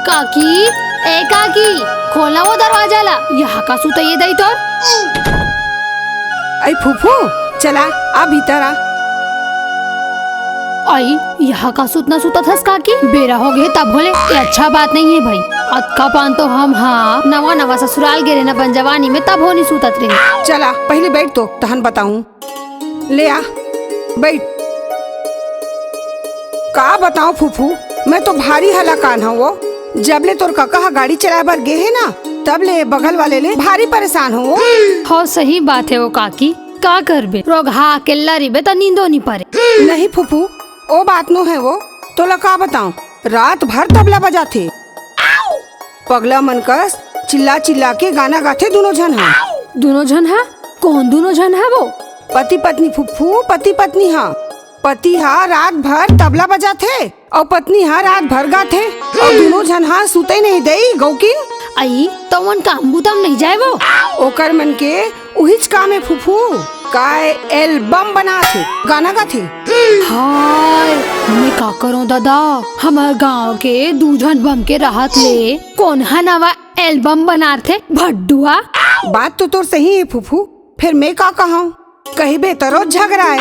काकी, ए काकी, खोला वो दरवाजा ला, यहाँ का सूता ये दई तो। आई फूफू, चला आ भीतर आ। आई यहाँ का सूतना सूता थस काकी, बेरा हो गए तब बोले ये अच्छा बात नहीं है भाई। अक्का पान तो हम हाँ नवा नवा ससुराल गे रहना बन जवानी में तब होनी सूतत रहे। चला पहले बैठ तो तहन बताऊं। ले आ बैठ। का बताऊं फूफू, मैं तो भारी हलाकान हूँ। वो जब ले तोर काका गाड़ी चलाए बर गे है ना, तब ले बगल वाले ले भारी परेशान हो। हाँ सही बात है वो काकी, का करबे रोग हा केल्ला रिबे तो नींदो नहीं पारे। नहीं फूफू, ओ बात नो है वो तो ला का बताऊं, रात भर तबला बजाते पगला मनकस चिल्ला चिल्ला के गाना गाते दोनों जन। हाँ दोनों जन है? कौन दोनों जन है वो? पति पत्नी फूफू, पति पत्नी। हाँ पति हाँ रात भर तबला बजाते और पत्नी हाँ रात भर गाते और दोनों जन हाँ सुते नहीं दई गौकिन। आई तो मन काम बुतम नहीं जाए वो। ओकर मन के उहिच काम है फूफू, काय एल्बम बना थे गाना गाते। हाय मैं का करूं दादा, हमारे गांव के दूजन बम के राहत ले कौन है नवा एल्बम बना थे भड्डुआ। बात तो तोर सही है फूफू, फिर मैं का कहूँ, कहीं बेतरो झगड़ा है।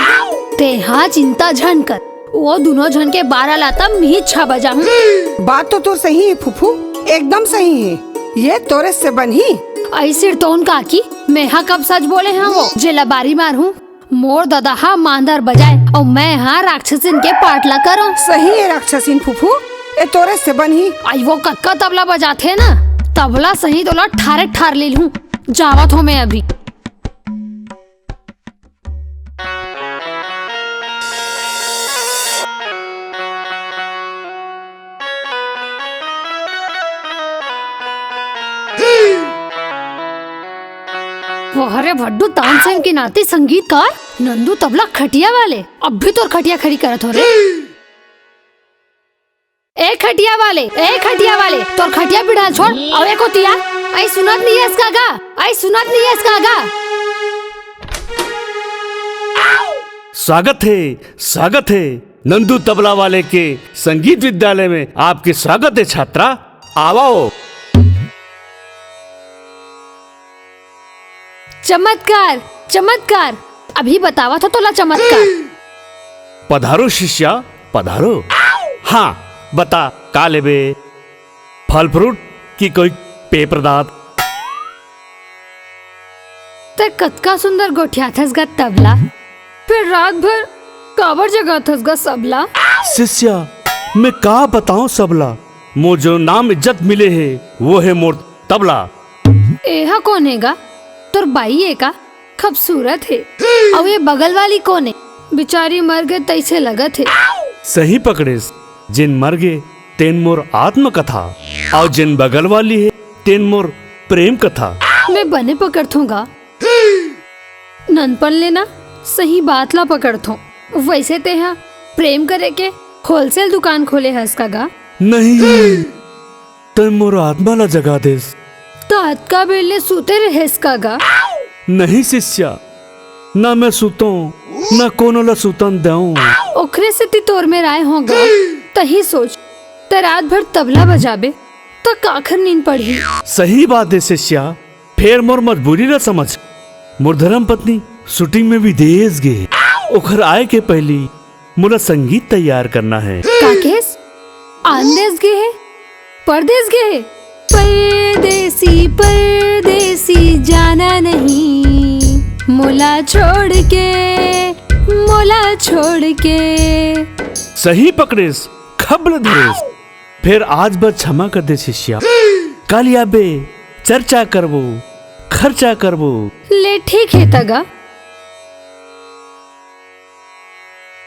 ते हाँ चिंता झन कर, वो दोनों जन के 12 लाता मी 6 बजा। बात तो सही है फूफू, एकदम सही है। ये तोरे से बनी ऐसे तो उन काकी मैं हाँ कब सच बोले हैं वो जेला बारी मार हूँ। मोर दादा हाँ मांदर बजाए और मैं हाँ राक्षसिन के पाटला करूँ। सही है राक्षसिन फूफू, ये तोरे से बनी। आई वो कक्का तबला बजाते ना, तबला सही तोला ठारे ठार ले लूँ। जावत हो मैं अभी। अरे भड्डू तानसेन की नाती संगीतकार, नंदू तबला खटिया वाले, अब भी तोर खटिया खड़ी करत हो रे। ए खटिया वाले तोर खटिया बिड़ा छोड़ और एको तिया आई सुनत नहीं है इसका गा, आई सुनत नहीं है इसका गा। स्वागत है नंदू तबला वाले के संगीत विद्यालय में आपके स्वागत है छात्रा, आओ। चमत्कार अभी बतावा था तोला चमत्कार। पधारो शिष्या पधारो। हाँ बता का लेबे, फल फ्रूट की कोई पेय पदार्थ? ते कतका सुंदर गोठिया थस गा तबला, फिर रात भर काबर जगह थस गा सबला। शिष्या मैं का बताऊं सबला, मो जो नाम इज्जत मिले है वो है मोर तबला। एहा कौन है गा? तोर बाई है का? खूबसूरत है। और ये बगल वाली कौन है? बिचारी मर गए तैसे लगत है। सही पकड़ेस, जिन मर गए तेन मोर आत्मकथा और जिन बगल वाली है तेन मोर प्रेम कथा। मैं बने पकड़थूंगा ननपन लेना सही बात ला पकड़थू। वैसे ते हाँ प्रेम करे के होलसेल दुकान खोले हस का गा? नहीं तेन मोर आत्मा ला जगा देस। तो अतका बेले सूते रहेस का गा? नहीं शिष्या, ना मैं सूतों ना कोनो ला सूतन देऊं। ओखरे से ती तोर में राय होगा, तही सोच ते रात भर तबला बजाबे तो काखर नींद पड़ी। सही बात है शिष्या, फिर मोर मजबूरी न समझ। मोर धर्म पत्नी शूटिंग में विदेश गए, ओखर आए के पहली मोला संगीत तैयार करना है। काकेस आंदेश गए है, परदेश गए है। परदेसी जाना नहीं, मोला छोड़ के। सही पकड़ेस, खबल धरेस। फिर आज बस क्षमा कर दे शिष्या, कल आबे चर्चा करबो, खर्चा करबो। ले ठीक है तगा।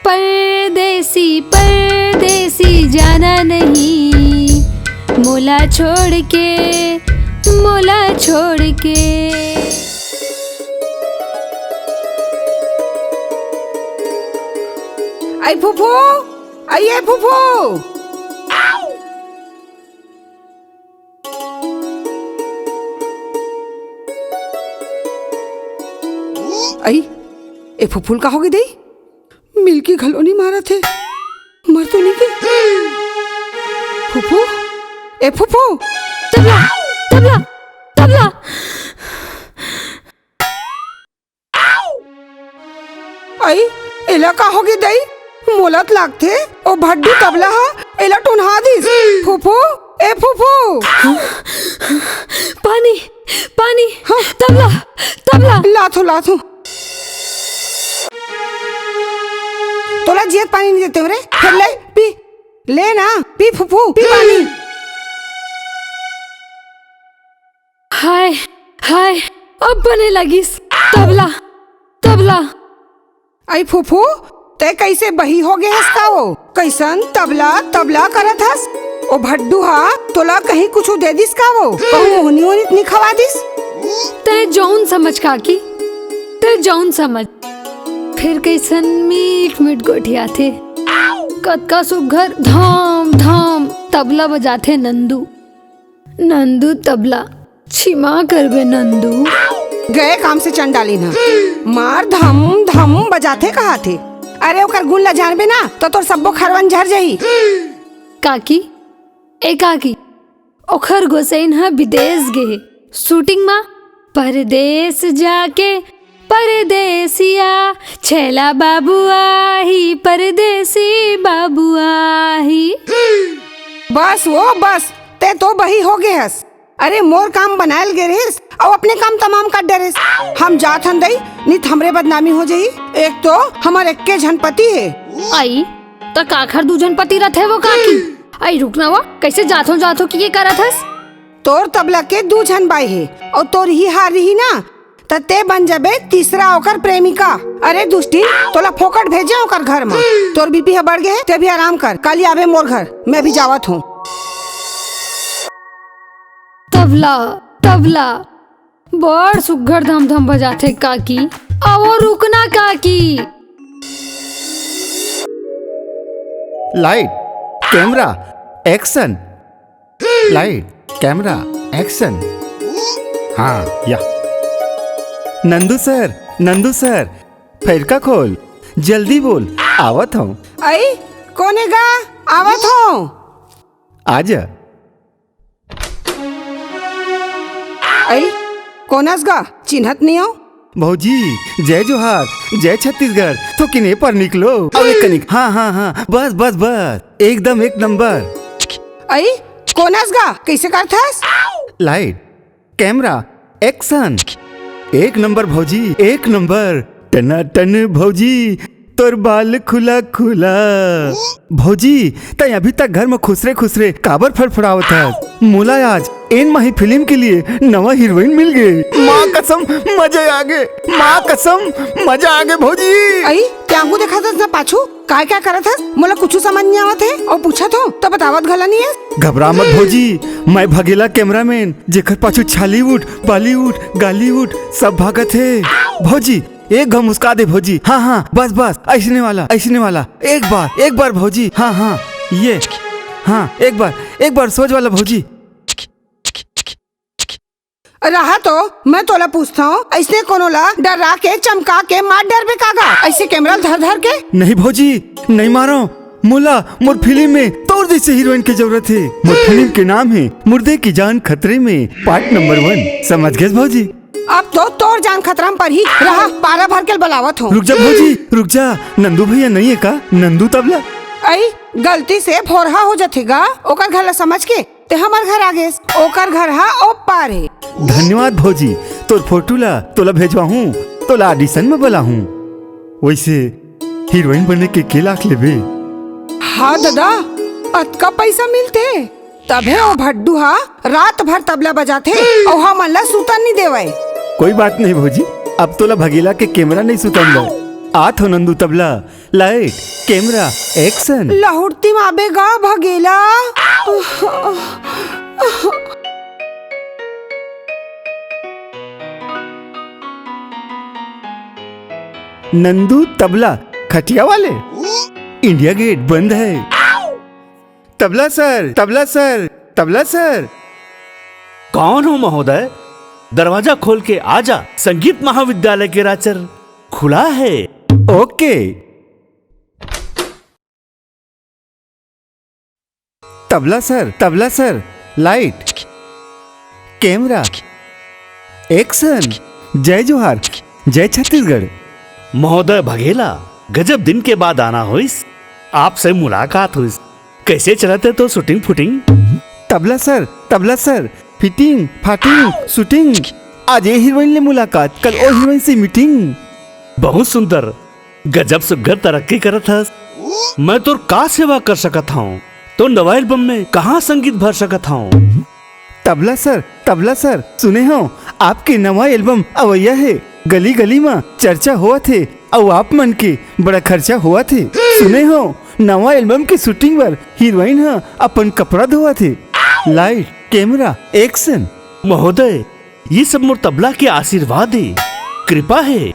परदेसी परदेसी जाना नहीं, मोला छोड़ के, मोला छोड़ के। आई फूफू, आइए फूफू। आई ए फूफूल का होगी दई, मिल्की घलोनी मारा थे, मर तो नहीं गई। फूफू, ए फूफू। तबला तबला तबला। आई एला का होगी दई, मोलत लागथे ओ भड्डू तबला हा, एला टुनहा दिस। फूफू, ए फूफू। पानी पानी। तबला तबला। लाथो लाथो। तोला जियत पानी नहीं देते रे, फिर ले पी, ले ना पी फूफू, पी पानी। हाय हाय, अब बने लगिस तबला तबला। आई फूफू, ते कैसे बही हो गए हस का वो, कैसन तबला तबला करत हस। ओ भड्डू हा तोला कहीं कुछ दे दिस का वो, कहूँ मोहनी वोनी इतनी खवा दिस। ते जौन समझ काकी, ते जौन समझ। फिर कैसन मीठ मीठ गोठिया थे, कतका सुघर धाम धाम तबला बजाथे नंदू। नंदू तबला छिमा करबे नंदू। गए काम से चंडाली ना, मार धम धम बजाते कहा थे। अरे ओकर गुण ला जानबे ना तो तोर सबो खरवन झर जाई। काकी ए काकी, ओखर गोसैन हा विदेश गे शूटिंग मा। परदेश जाके परदेसिया, छैला बाबू आही, परदेसी बाबू आही। बस वो बस, ते तो बही हो गए हस। अरे मोर काम बनायल गे रहिस और अपने काम तमाम कर डे रहिस। हम जात हन दई, नित हमरे बदनामी हो जाई। एक तो हमार एक्के झनपति है। आई तो काखर दू जनपति रथे वो काकी। आई रुकना वो, कैसे जाथो जाथो की ये करत हस। तोर तबला के दू झन बाई है और तोर ही हार रही ना, त ते बन जाबे तीसरा ओकर प्रेमिका। अरे दुष्टी, तोला फोकट भेजे ओकर घर में। तोर बीपी है बढ़ गए, ते भी आराम कर, कल आवे मोर घर, मैं भी जावत हूँ। तबला तबला बड़ सुघर धम धम बजाते काकी। आओ रुकना काकी। Light camera action, light camera action. हाँ या नंदू सर फिर का खोल, जल्दी बोल, आवत हूँ। आई कोने गा, आवत हूँ। आजा। आई कोनस गा, चिन्हत नहीं हो। भौजी जय जोहार, जय छत्तीसगढ़। तो किने पर निकलो अब एक कनिक। हाँ हाँ हाँ, बस बस बस, एकदम एक नंबर। आई कोनस गा, कैसे करथस। Light camera action. एक नंबर भौजी, एक नंबर। टना टन भौजी, तोर बाल खुला खुला। भौजी तय अभी तक घर में खुसरे खुसरे काबर फड़फड़ावत है। मोला आज इन माही फिल्म के लिए नवा हीरोइन मिल गए। माँ कसम मजा आ गए, माँ कसम मजा आ गए भौजी। आई त्यांगू देखा था ना पाछू, क्या करत हस, मोला कुछ समझ नहीं आवत है और पूछत हो तो बतावत घला नहीं है। घबरा मत भौजी, मैं भगेला कैमरामैन जेकर पाछू छालीवुड बॉलीवुड गालीवुड सब भागत है। भौजी एक घम मुस्का दे भौजी। हाँ हाँ बस बस, ऐसने वाला एक बार भौजी। हाँ हाँ ये, हाँ एक बार सोच वाला भौजी। रहा तो मैं तोला पूछता हूँ, ऐसे कोनो ला डरा के चमका के मार डर पे कागा, ऐसे कैमरा धर धर के। नहीं भौजी नहीं मारो, मुला मोर फिल्म में तोर जैसे हीरोइन की जरूरत है। मोर फिल्म के नाम है मुर्दे की जान खतरे में, पार्ट नंबर 1। समझ गए भौजी। अब तो तोर जान खतरा पर ही रहा, पारा भर के बलावत हूँ। रुक जा भौजी रुक जा, नंदू भैया नहीं है का? नंदू तबला आई गलती से फोरहा हो जातेगा, ओकर घर ला समझ के ते हमार घर आ गए। ओकर घर हा ओ पारे। धन्यवाद भौजी, तोर फोटो ला तोला भेजवा हूँ, तोला ऑडिशन में बोला हूँ। वैसे हीरोइन बनने के लाख लेबे? हाँ दादा, अतका पैसा मिलते तभे वो भड्डू हा रात भर तबला बजाते और हमन ला सुतन नहीं देवे। कोई बात नहीं भौजी, अब तोला भगेला के कैमरा नहीं सुतन लो। आत हो नंदू तबला, लाइट कैमरा एक्शन। लहुड़ती माबे गा भगेला। नंदू तबला खटिया वाले। इंडिया गेट बंद है। Tabla sir, tabla sir, tabla sir. कौन हो महोदय? दरवाजा खोल के आजा, संगीत महाविद्यालय के राचर खुला है। Okay. Tabla sir, tabla sir, light camera action. जय जोहार, जय छत्तीसगढ़। महोदय भगेला, गजब दिन के बाद आना होइस, आपसे मुलाकात हुई। कैसे चलाते तो shooting footing? Tabla sir, tabla sir, fitting फाटिंग shooting. आज ये हीरोइन ले मुलाकात, कल ओ हीरोइन से मीटिंग। बहुत सुंदर, गजब सुघर तरक्की करत हस। मैं तो का सेवा कर सकत हूँ? तो नवा एल्बम में कहाँ संगीत भर सकत हूँ? तबला सर, तबला सर, सुने हो आपके नवा एल्बम अवैया है। गली गली में चर्चा हुआ थे और आप मन के बड़ा खर्चा हुआ थे। सुने हो नवा एल्बम की शूटिंग पर हीरोइन है अपन कपड़ा धोआ थे। Light camera action. महोदय, ये सब मोर तबला के आशीर्वाद है, कृपा है।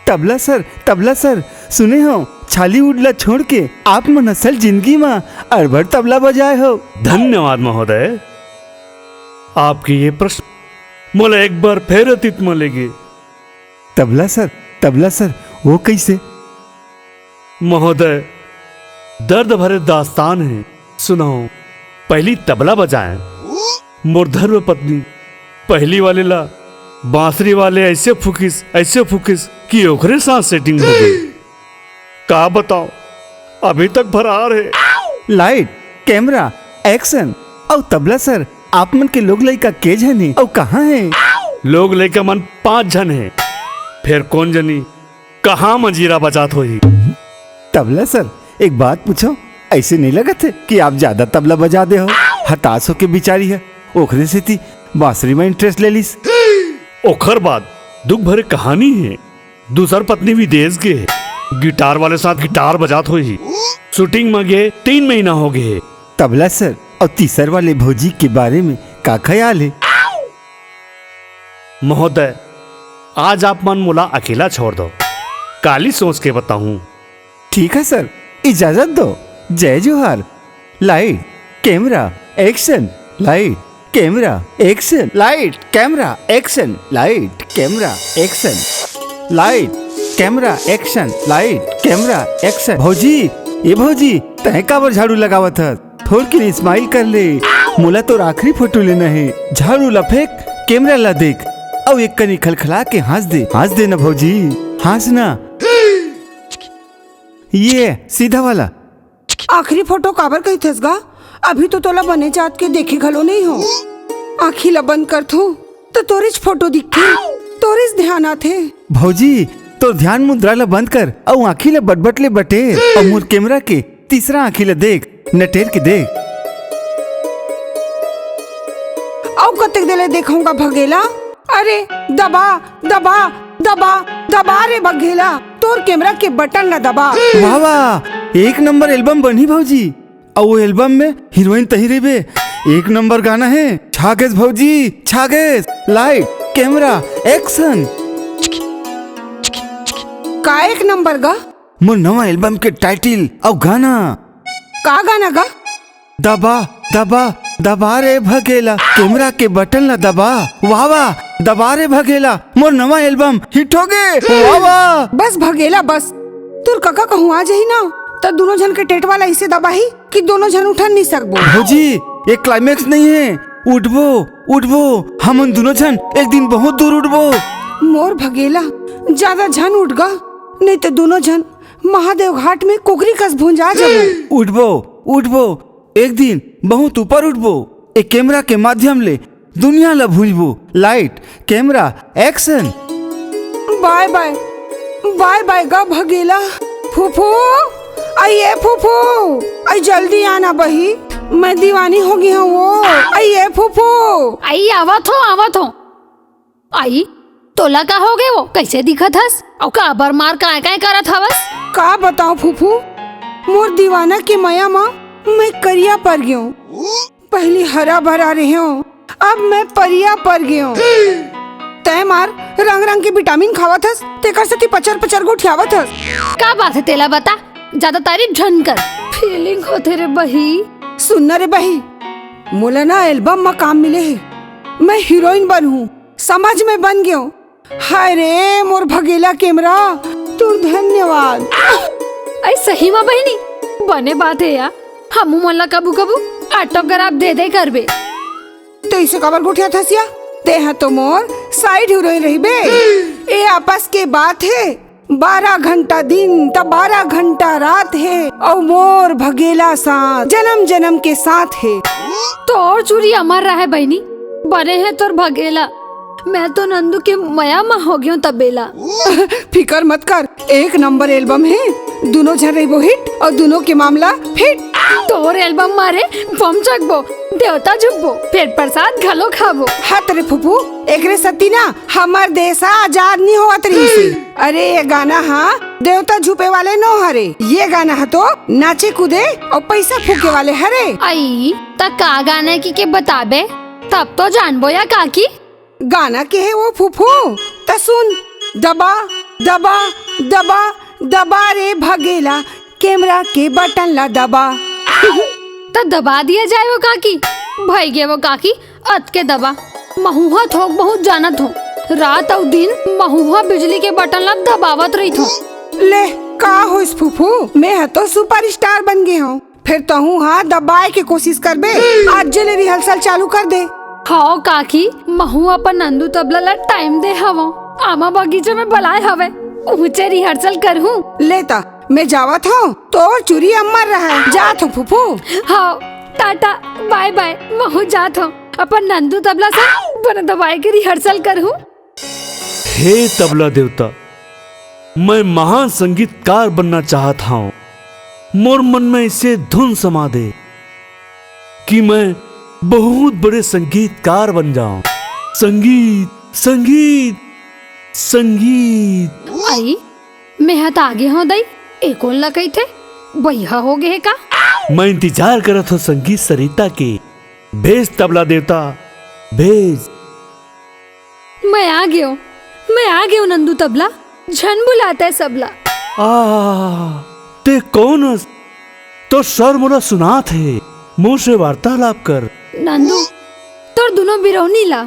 तबला सर, तबला सर, सुने हो छालीवुड ला छोड़ के आप मन असल जिंदगी में अरबड़ तबला बजाए हो। धन्यवाद महोदय। आपकी ये प्रश्न मोला एक बार फिर अतीत में लेगे। तबला सर, तबला सर, वो कैसे? महोदय, दर्द भरे दास्तान है, सुनाओ। पहली तबला बजाएं, मोर धर्म पत्नी पहली वाले ला बांसुरी वाले ऐसे फुकिस कि ओखरे साथ सेटिंग हो गई। का बताओ, अभी तक फरार है। Light camera action. और तबला सर, आप मन के लोग लइका के जने और कहाँ है? लोग लेकर मन 5 जन है। फिर कौन जनी कहाँ मंजीरा बजात होई? तबला सर, एक बात पूछो, ऐसे नहीं लगा थे कि आप ज्यादा तबला बजा दे हो? हताश हो के बिचारी है, ओखरे से थी बांसुरी में इंटरेस्ट ले लीस। ओखर बाद दुख भरे कहानी है। दूसर पत्नी विदेश के है, गिटार वाले साथ गिटार बजात हुई। शूटिंग में गए 3 महीना हो गए। तबला सर, और तीसर वाले भौजी के बारे में का ख्याल है? महोदय, आज आप मन मुला अकेला छोड़ दो, काली सोच के बताऊं। ठीक है सर, इजाजत दो। जय जोहार। Light camera action. Light camera action. Light camera action. Light camera action. Light camera action. Light camera action. भौजी, ये भौजी तय काबर झाड़ू लगावत है? थोड़ के स्माइल कर ले, मोला तो आखिरी फोटो लेना है। झाड़ू ला फेंक, कैमरा ला देख और एक कनी खलखला के हंस दे ना भौजी, हंस ना। ये सीधा वाला। आखिरी फोटो काबर कही थस गा? अभी तो तोला बने जात के देखे घलो नहीं हो। आखी ला बंद कर थू तो तोरिच फोटो दिखती, तोरिच ध्यान आथे। भौजी, तो ध्यान मुद्रा ला बंद कर और आँखी ला बटबट ले बटेर और मोर कैमरा के तीसरा आँखी ला देख, नटेर के देख। और कतेक देले देखूंगा भगेला? अरे दबा दबा दबा दबा रे भगेला, तोर कैमरा के बटन न दबा। वाह वाह, एक नंबर एल्बम बनी भौजी। और वो एल्बम में हीरोइन तही रेबे। एक नंबर गाना है, छागेस भौजी छागेस। Light camera action. का एक नंबर गा? मोर नवा एल्बम के टाइटिल और गाना। का गाना गा? दबा दबा दबा रे भगेला, कैमरा के बटन ला दबा। वाह वाह, दबा रे भगेला, मोर नवा एल्बम हिट हो गए। वाह वाह। बस भगेला बस, तुर काका कहूँ आ जाही ना तो दोनों जन के टेट वाला इसे दबाही कि दोनों जन उठन नहीं सकबो। भौजी, ये क्लाइमेक्स नहीं है, उठबो उठबो, हम दोनों जन एक दिन बहुत दूर उठबो। मोर भगेला, ज्यादा जन उठ गा, नहीं तो दोनों जन महादेव घाट में कोकरी कस भुंजा जाबो। उठबो उठबो, एक दिन बहुत ऊपर उठबो। एक कैमरा के माध्यम ले दुनिया ला भूलबो। Light camera action. Bye bye bye bye गा भगेला। फूफू आइए फूफू, आई जल्दी आना बही, मैं दीवानी हो गई हूँ वो। आइए फूफू। आई आवत हो। आई तोला का हो गए वो, कैसे दिखत हस और का बर मार काय काय करत हवस? का बताओ फूफू, मोर दीवाना के माया माँ मैं करिया पर गई हूँ। पहले हरा भरा रही हूँ, अब मैं परिया पर गई हूँ। तय मार रंग रंग के विटामिन खावत हस, तेकर से पचर पचर गो उठावत हस। का बात है तेला बता, ज्यादा तारीफ झन कर। फीलिंग होते रे बही। सुन रे बही, मोला ना एल्बम में काम मिले है, मैं हीरोइन बनूं, समझ में बन गयो। हाय रे मोर भगेला कैमरा, तू धन्यवाद। आई सही में बहनी बने बात है यार, हमू मोला कबू कबू ऑटोग्राफ दे दे करबे। तो इसे कबर गुठिया थसिया, ते हैं तो मोर साइड हीरोइन रही बे। ये आपस के बात है, 12 घंटा दिन तब 12 घंटा रात है, और मोर भगेला साथ जन्म जन्म के साथ है। तो और चूरी अमर रहा है बहनी, बने हैं तोर भगेला, मैं तो नंदू के मया में हो गयो तबेला। फिकर मत कर, एक नंबर एल्बम है, दोनों जन रही वो हिट और दोनों के मामला फिट। तोर एल्बम मारे बम चकबो, देवता झुकबो, फिर प्रसाद घलो खाबो। हाँ तेरे फूफू, एकरे सती ना हमार देश आजाद नहीं हुआ तरी से। अरे ये गाना हाँ देवता झुपे वाले नो हरे, ये गाना है तो नाचे कूदे और पैसा फूके वाले हरे। आई तक का गाने की के बताबे, तब तो जानबो या काकी। गाना के है वो फूफू, तो सुन। दबा दबा दबा दबा रे भगेला, कैमरा के बटन ला दबा। तो दबा दिया जाए वो काकी, भाई गे वो काकी अत के दबा। महुआ थोक बहुत जानत हो, रात और दिन महुआ बिजली के बटन ला दबावत रही थो। ले का हो इस फूफू, मैं है तो सुपरस्टार बन गई हूँ, फिर तो हूँ हाँ दबाए के कोशिश कर बे। आज जले रिहर्सल चालू कर दे। हाँ काकी, महुआ पर नंदू तबला ला टाइम दे हवा, आमा बगीचे में बलाए हवे, ऊंचे रिहर्सल करहूँ। लेता मैं जावत हूँ तो चूरी अमर रहा है, जात हूँ फूफू। हाँ टाटा बाय बाय, महू जात हूँ, अपन नंदू तबला से बन दबाए के रिहर्सल करहूँ। हे तबला देवता, मैं महान संगीतकार बनना चाहता हूँ। मोर मन में इसे धुन समा दे कि मैं बहुत बड़े संगीतकार बन जाऊं। संगीत संगीत संगीत। आई मैं हाथ आगे हो दई, एक और लकई थे बैहा हो गए का। मैं इंतजार करत हो संगीत सरिता के। भेज तबला देवता भेज। मैं आ गयो नंदू तबला, झन बुलाता है सबला। ते कौन हस? तो स्वर मोला सुनात है, मुंह से वार्तालाप कर। नंदू तोर दोनों बिरौनी ला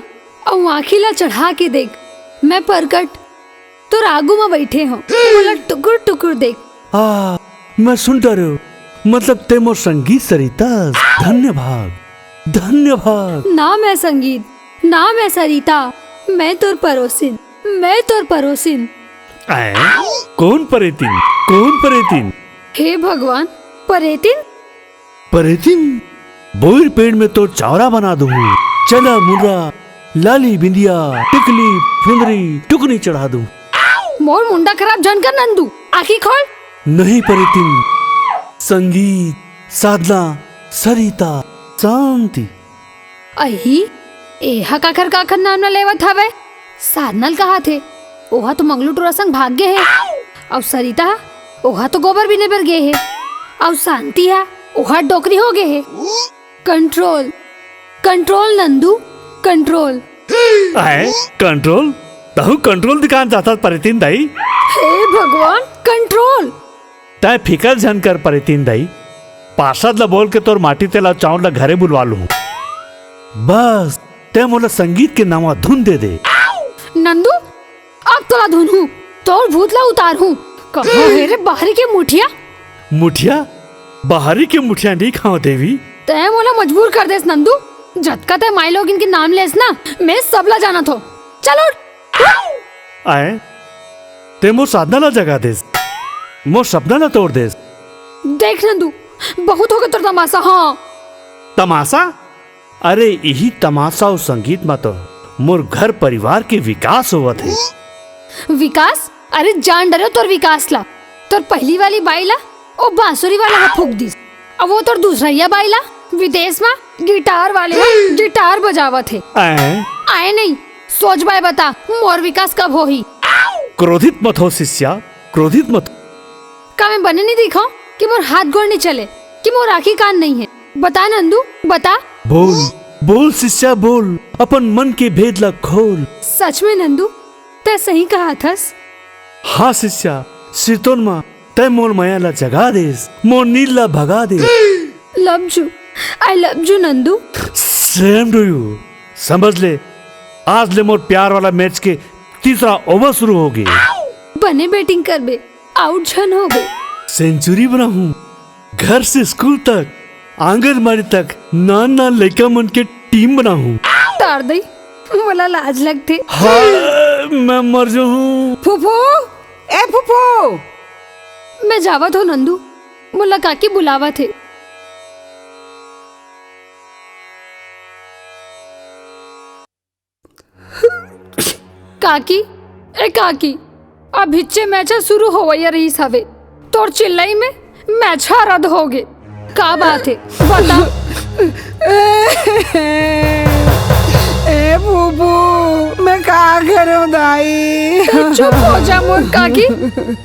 और आँखी ला चढ़ा के देख, मैं परकट तोर आगू में बैठे हो, मोला टुकुर टुकुर देख। मैं सुनता रहो, मतलब ते मोर संगीत सरिता। धन्यवाद धन्यवाद। नाम है संगीत, नाम है सरिता, मैं तोर परोसिन, मैं तोर परोसिन। कौन परेतिन, कौन परेतिन? हे भगवान, परेतिन परेतिन? बोर पेड़ में तो चावरा बना दूँ। चला मुर्रा लाली बिंदिया टिकली फुंदरी टुकनी चढ़ा दूँ। मोर मुंडा खराब झन कर नंदू, आँखी खोल। नहीं परेतिन, संगीत साधना सरिता शांति। अही एहा काखर काखर नाम न लेवत हवे। साधनल कहा थे, ओहा तो मंगलू टोरा संग भाग गए है, और सरिता ओहा तो गोबर भी नेबर गए है, और शांति है ओहा डोकरी हो गए है। Control control Nandu control. Control तहु कंट्रोल दिखाना चाहता परेतिन दाई। हे भगवान कंट्रोल। तय फिकर झन कर परेतिन दाई, पार्षद ला बोल के तोर माटी तेला चावल ला घरे बुलवा लूं। बस ते मोला संगीत के नामा धुन दे दे। नंदू अब तोला धुन हूँ, तोर भूत ला उतार हूँ। कहो है रे बाहरी के मुठिया। मुठिया? बाहरी के मुठिया नहीं खाओ देवी। तय मोला मजबूर कर देस नंदू, झटका ते माई लोग इनके नाम लेस ना, मैं सबला जाना थो। चलो ते मोर साधना ला जगा देस, मोर सपना ला तोड़ देस। देख नंदू बहुत हो गया तोर तमाशा। हाँ तमाशा? अरे यही तमाशा और संगीत में तो मोर घर परिवार के विकास होवत है। विकास? अरे जान डरे तोर विकास ला। तोर पहली वाली बाई ला ओ बांसुरी वाला का फूक दिस। अब वो तो दूसरा बाइला विदेश में गिटार वाले गिटार बजावा थे। आए नहीं सोच बाय बता मोर विकास कब हो ही। क्रोधित मत हो शिष्या, क्रोधित मत। का मैं बने नहीं दिखाऊं कि मोर हाथ गोड़ नहीं चले, कि मोर आँखी कान नहीं है। बता नंदू बता। बोल बोल शिष्या बोल, अपन मन के भेद ला खोल। सच में नंदू ते सही कहा थस। हाँ शिष्या, सिरतोन माँ तय मोर माया ला जगा देस, मोर नील ला भगा दे। Love you, I love you Nandu. Same to you. समझ ले, आज ले मोर प्यार वाला मैच के तीसरा ओवर शुरू हो गए। बने बैटिंग कर बे, आउट झन हो गए। सेंचुरी बना हूँ, घर से स्कूल तक, आंगनबाड़ी तक नान नान लड़का मन के टीम बना हूँ। तार दई मला लाज लगते। हाँ, मैं मर जो हूँ। फूफू, ए फूफू। मैं जावत हो नंदू, मुला काकी बुलावा थे। काकी ए काकी, अब हिच्चे मैच शुरू हो रही हवे, तोर चिल्लाई में मैच रद्द हो गए। का बात है बता। ए फूफू, मैं का करूं दाई। चुप हो जा मोर काकी,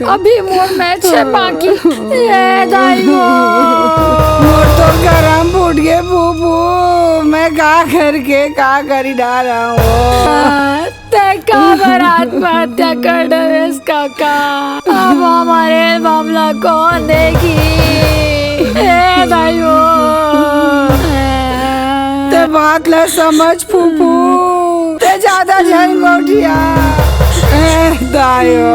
अभी मोर मैच है बाकी। ए दाई मोर तो गरम फूट गए फूफू, मैं का करके का करी डाला हूँ। ते का आत्महत्या कर डरेस काका, अब हमारे मामला कौन देगी। ए दाइयो ते बात ला समझ फूफू, ते ज्यादा झन गोठिया। दायो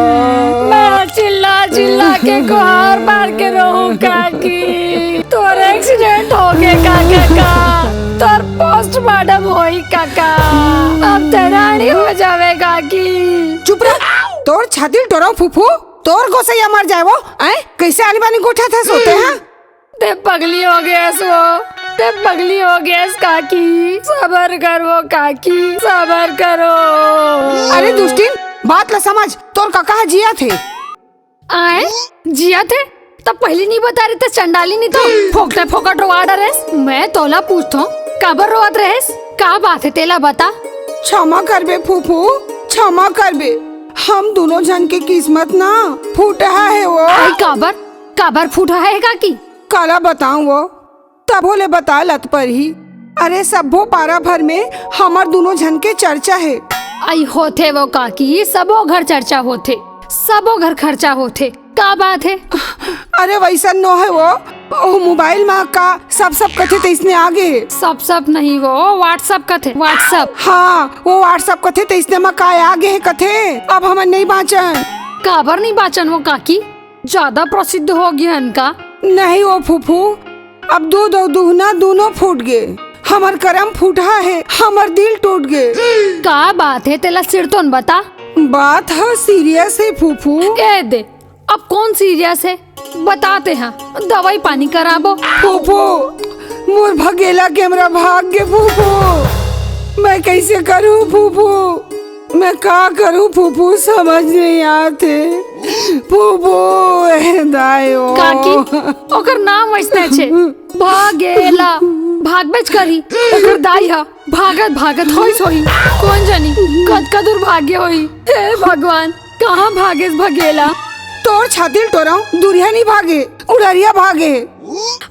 मैं चिल्ला चिल्ला के गुहार मार के रहूं काकी। तोर एक्सीडेंट हो गए काका का, तोर पोस्टमार्टम होई काका, अब तेरानी हो जावे काकी। चुप रह, तोर छाती टोरो फूफू, तोर गोसैया मर जाए वो। कैसे आनी बानी गोठा था सोते हैं। ते पगली हो गया वो, ते पगली हो गया काकी। सबर करो काकी, सबर करो। अरे दुष्टिन, बात ला समझ, तोर काका जिया थे। आए जिया थे तब पहले नहीं बता रही, तो चंडाली नहीं तो फोकटे फोकट रोवा डरेस। मैं तोला पूछता हूँ काबर रोवत रहेस, का बात है तेला बता। क्षमा करबे फूफू, क्षमा करबे। हम दोनों जन की किस्मत ना फूटा है वो। आई काबर काबर फूटा है काकी। काला बताऊं वो, तब होले बता लत पर ही। अरे सब्बो पारा भर में हमार दोनों जन के चर्चा है। आई होते वो काकी, सबो घर चर्चा होते, सबो घर खर्चा होते। का बात है। अरे वैसा नो है वो मोबाइल में का सब कथे तो इसने आगे। सब नहीं, वो व्हाट्सएप का थे, व्हाट्सएप। हाँ वो व्हाट्सएप कथे तो इसने में का आगे है कथे। अब हम नहीं बाँचन। काबर नहीं बाचन वो काकी, ज्यादा प्रसिद्ध हो गया इनका। नहीं वो फूफू, अब दूध और दुहना दोनों फूट गए। हमार करम फूटा है, हमार दिल टूट गए। का बात है तेला सिरतोन बता। बात है सीरियस है फूफू। ए दे, अब कौन सीरियस है बताते हैं, दवाई पानी कराबो। फूफू मोर भगेला कैमरा भाग गए फूफू, मैं कैसे करूं फूफू, मैं का करूं फूफू, समझ नहीं आते फूफू। दायो काकी ओकर नाम वैसने छे, भागेला, भागबेच करी। ओकर दाई हा भागत होई कौन जानी कद दुर्भाग्य होई। हे भगवान, कहाँ भागेस भगेला। तोर छातिल टोराऊ, दुरिया नहीं भागे, उड़रिया भागे।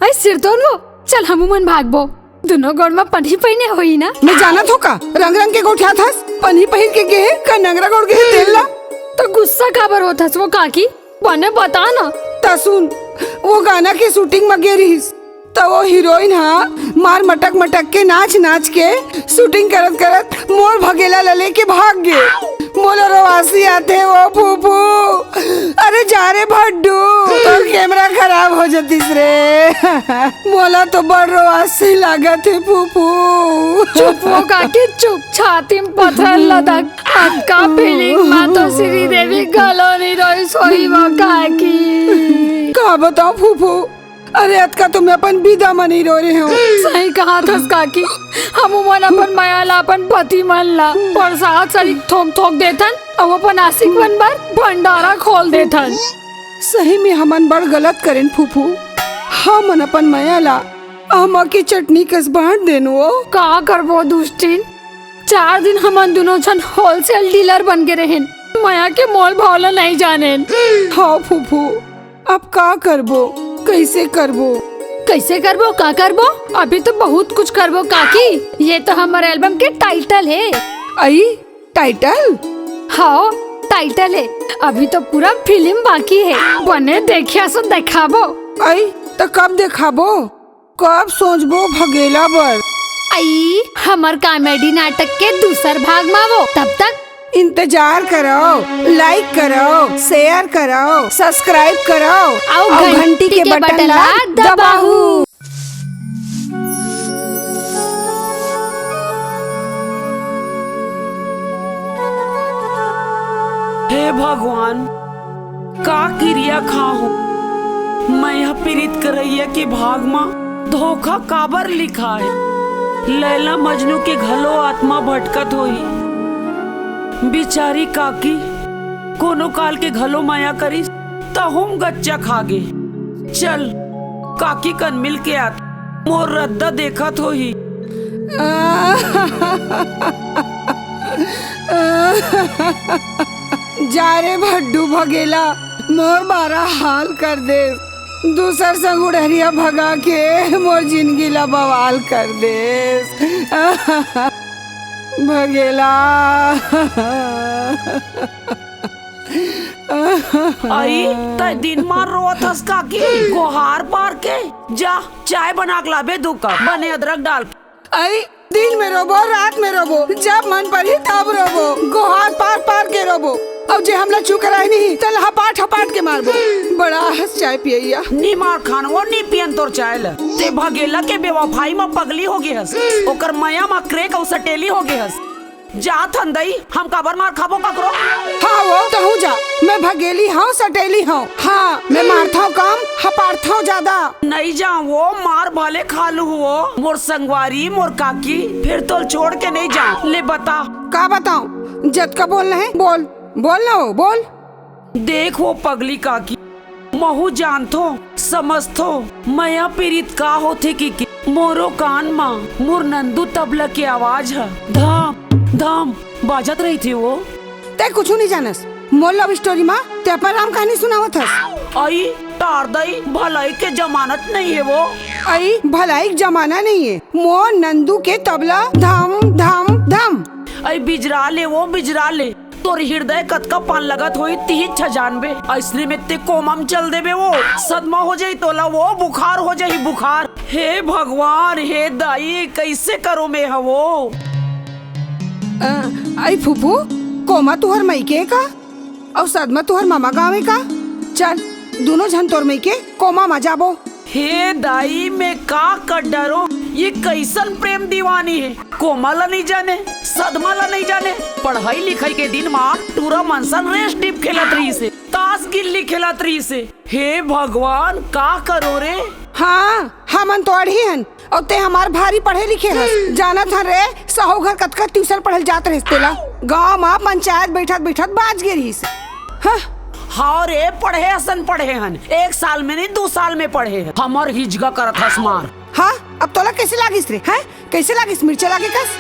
ऐ सिर तो नो, चल हम मन भागबो। दोनों गोड़ में पन्ही पहने होई ना। मैं जानत हो का रंग के गोठा था, पन्ही पहिर के गे का नंगरा गोड़ के तेल ला। तो गुस्सा खबर होता वो काकी, बने बता ना। ता सुन, वो गाना के शूटिंग में गे रहीस, तो वो हीरोइन हा मार मटक के नाच के शूटिंग करत मोर भगेला लले के भाग गए। मोला रवासी आते वो फूफू। अरे जा रे भड्डू, तो कैमरा खराब हो जातीस रे। मोला तो बड़ रवासी लागत है फूफू। चुप हो काकी चुप, छाती में पत्थर लदक। अक्का फीलिंग माँ तो श्री देवी गलो नहीं रोई सोई वो काकी। का बताऊं फूफू, अरे अतका तुम अपन विदा मनी रो रहे हो। सही कहा था काकी, हम मन अपन मायाला अपन पति मन ला प्रसाद सरी थोक देथन, अब अपन आशिक मन बार भंडारा खोल देथन। सही में हमन बड़ गलत करें फूफू। हमन अपन माया ला आमा की चटनी कस बांट देनो। का करबो दुष्टिन, 4 दिन हमन दोनों जन होलसेल डीलर बन के रहेन, माया के मोल भाव नहीं जानेन। हाँ फूफू, अब का करबो, कैसे करबो? कैसे करबो का करबो? अभी तो बहुत कुछ करबो काकी। ये तो हमारे एल्बम के टाइटल है। आई टाइटल? हाँ टाइटल है, अभी तो पूरा फिल्म बाकी है बने। देखिया सो दिखाबो। आई तो कब दिखाबो, कब सोचबो भगेला बर? आई हमार कॉमेडी नाटक के दूसर भाग में वो, तब तक इंतजार करो, लाइक करो, शेयर करो, सब्सक्राइब करो और घंटी के बटन ला दबाओ। हे भगवान, का क्रिया खाऊं मैं यह पीड़ित करैया के भाग में धोखा काबर लिखा है। लैला मजनू के घलो आत्मा भटकत होई। बिचारी काकी कोनो काल के घलो माया करिस तहुम गच्चा खागे। चल काकी कन मिल के आत, मोर रद्दा देखत होही। जा रे भड्डू भगेला, मोर बारा हाल कर दे। दूसर संग उड़हरिया भगा के मोर जिंदगी ला बवाल कर दे भगेला। आई तय दिन मार रोत हस काकी, गोहार पार के जा चाय बना के लाबे 2 कप बने अदरक डाल के। आई दिन में रोबो, रात में रोबो, जब मन पर ही तब रोबो, गोहार पार पार के रोबो। अब जे हमला चुक रहा नहीं तल हपाट हपाट के मारबो। बड़ा हंस चाय पियैया। नी मार खान वो नी पियन तोर चाय ल। ते भगेला के बेवफाई में पगली हो गए हस, ओकर माया में क्रेक और सटेली हो गए हस। जा थंदई हम काबर मार खाबो ककरो। हाँ वो तो हूँ जा, मैं भगेली हूँ, सटेली हूँ। हाँ मैं मारता हूँ कम, हपाड़ता हूँ ज्यादा। नहीं जा वो मार भले खालू हो मोर संगवारी मोर काकी, फिर तो छोड़ के नहीं जा। ले बता का बताऊँ? जद का बोलना है बोल, बोल ना हो बोल। देख वो पगली काकी महू जानथो समझथो माया पीड़ित का होथे की मोरो कान मा मोर नंदू तबला की आवाज है धाम धाम बाजत रही थी। वो ते कुछ नहीं जानस, मोर लव स्टोरी माँ ते अपन राम कहानी सुनावत हस। आई तार दई भलाई के जमानत नहीं है वो। आई भलाई जमाना नहीं है, मोर नंदू के तबला धाम धाम धाम। आई बिजरा ले वो बिजरा ले, तोर हृदय कतका पान लगत होई तीही छजानबे। ऐसने में ते कोमम चल देबे, वो सदमा हो जाई तोला, वो बुखार हो जाई बुखार। हे भगवान हे दाई कैसे करो मैं वो। आई फूफू कोमा तुहर मईके का और सदमा तुहर मामा गाँव का। चल दोनों जन तोर मईके कोमा में जाबो। हे दाई मैं का कर डरो, ये कैसन प्रेम दीवानी है। कोमला नहीं जाने सदमाला नहीं जाने, पढ़ाई लिखाई के दिन माँ पूरा मनसन रेस टिप खेलत रही से, ताश गिल्ली खेलत रही से। हे भगवान का करो रे। हाँ हमन तो अड़ी हन और ते हमार भारी पढ़े लिखे हस। जाना था रे सहु घर कतका ट्यूशन पढ़ल जात रहिस तेला। गाँव में पंचायत बैठत बैठत बाज गे रहिस। हाँ हाँ रे पढ़े हसन पढ़े हन, 1 साल में नहीं 2 साल में पढ़े हन। हमर हिजगा करत हस मार। हाँ अब तोला कैसे लागिस रे? हैं कैसे लागिस? मिर्चा लागे कस?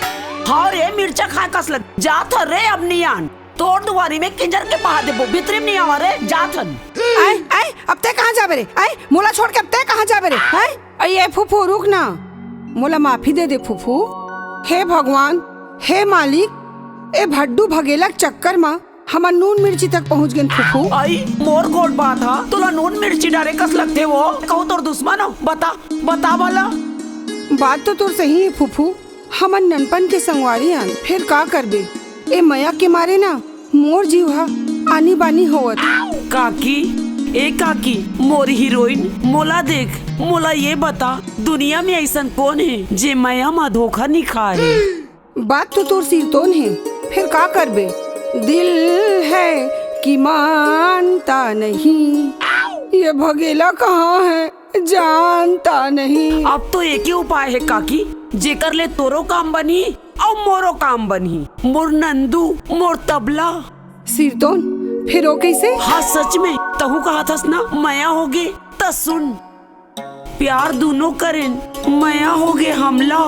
हाँ रे मिर्चा खाए कस लग जात रे। अब नियान तोड़ दुआरी में किंजर के पहा देबो, भीतरी में नहीं आवा रे जाथन। आए आए अब ते कहाँ जाबे रे? आए मोला छोड़ के अब ते कहाँ जाबे रे? आए अये फूफू रुक ना, मोला माफी दे दे फूफू। हे भगवान हे मालिक, ए भड्डू भगेला चक्कर में हमार नून मिर्ची तक पहुँच गए फूफू। आई मोर गोट बात हा, तुला नून मिर्ची डारे कस लगते वो। कहूँ तोर दुश्मन हो, बता बता वाला। बात तो तोर सही है फूफू, हमर ननपन के संगवारी हन, फिर का करबे। ए मया के मारे ना मोर जीवा आनी बानी होवत। काकी ए काकी मोर हीरोइन मोला देख, मोला ये बता दुनिया में ऐसन कौन है जे माया मा धोखा नहीं खाए। बात तो तोर सिरतोन है, फिर का करबे। दिल है कि मानता नहीं, ये भगेला कहाँ है जानता नहीं। अब तो एक ही उपाय है काकी, जेकर ले तोरो काम बनी और मोरो काम बनी। मोर नंदू मोर तबला। सिरतोन फिर वो कैसे? हाँ सच में तहु कहा थस ना मया होगे त सुन, प्यार दोनों करें मया होगे हमला,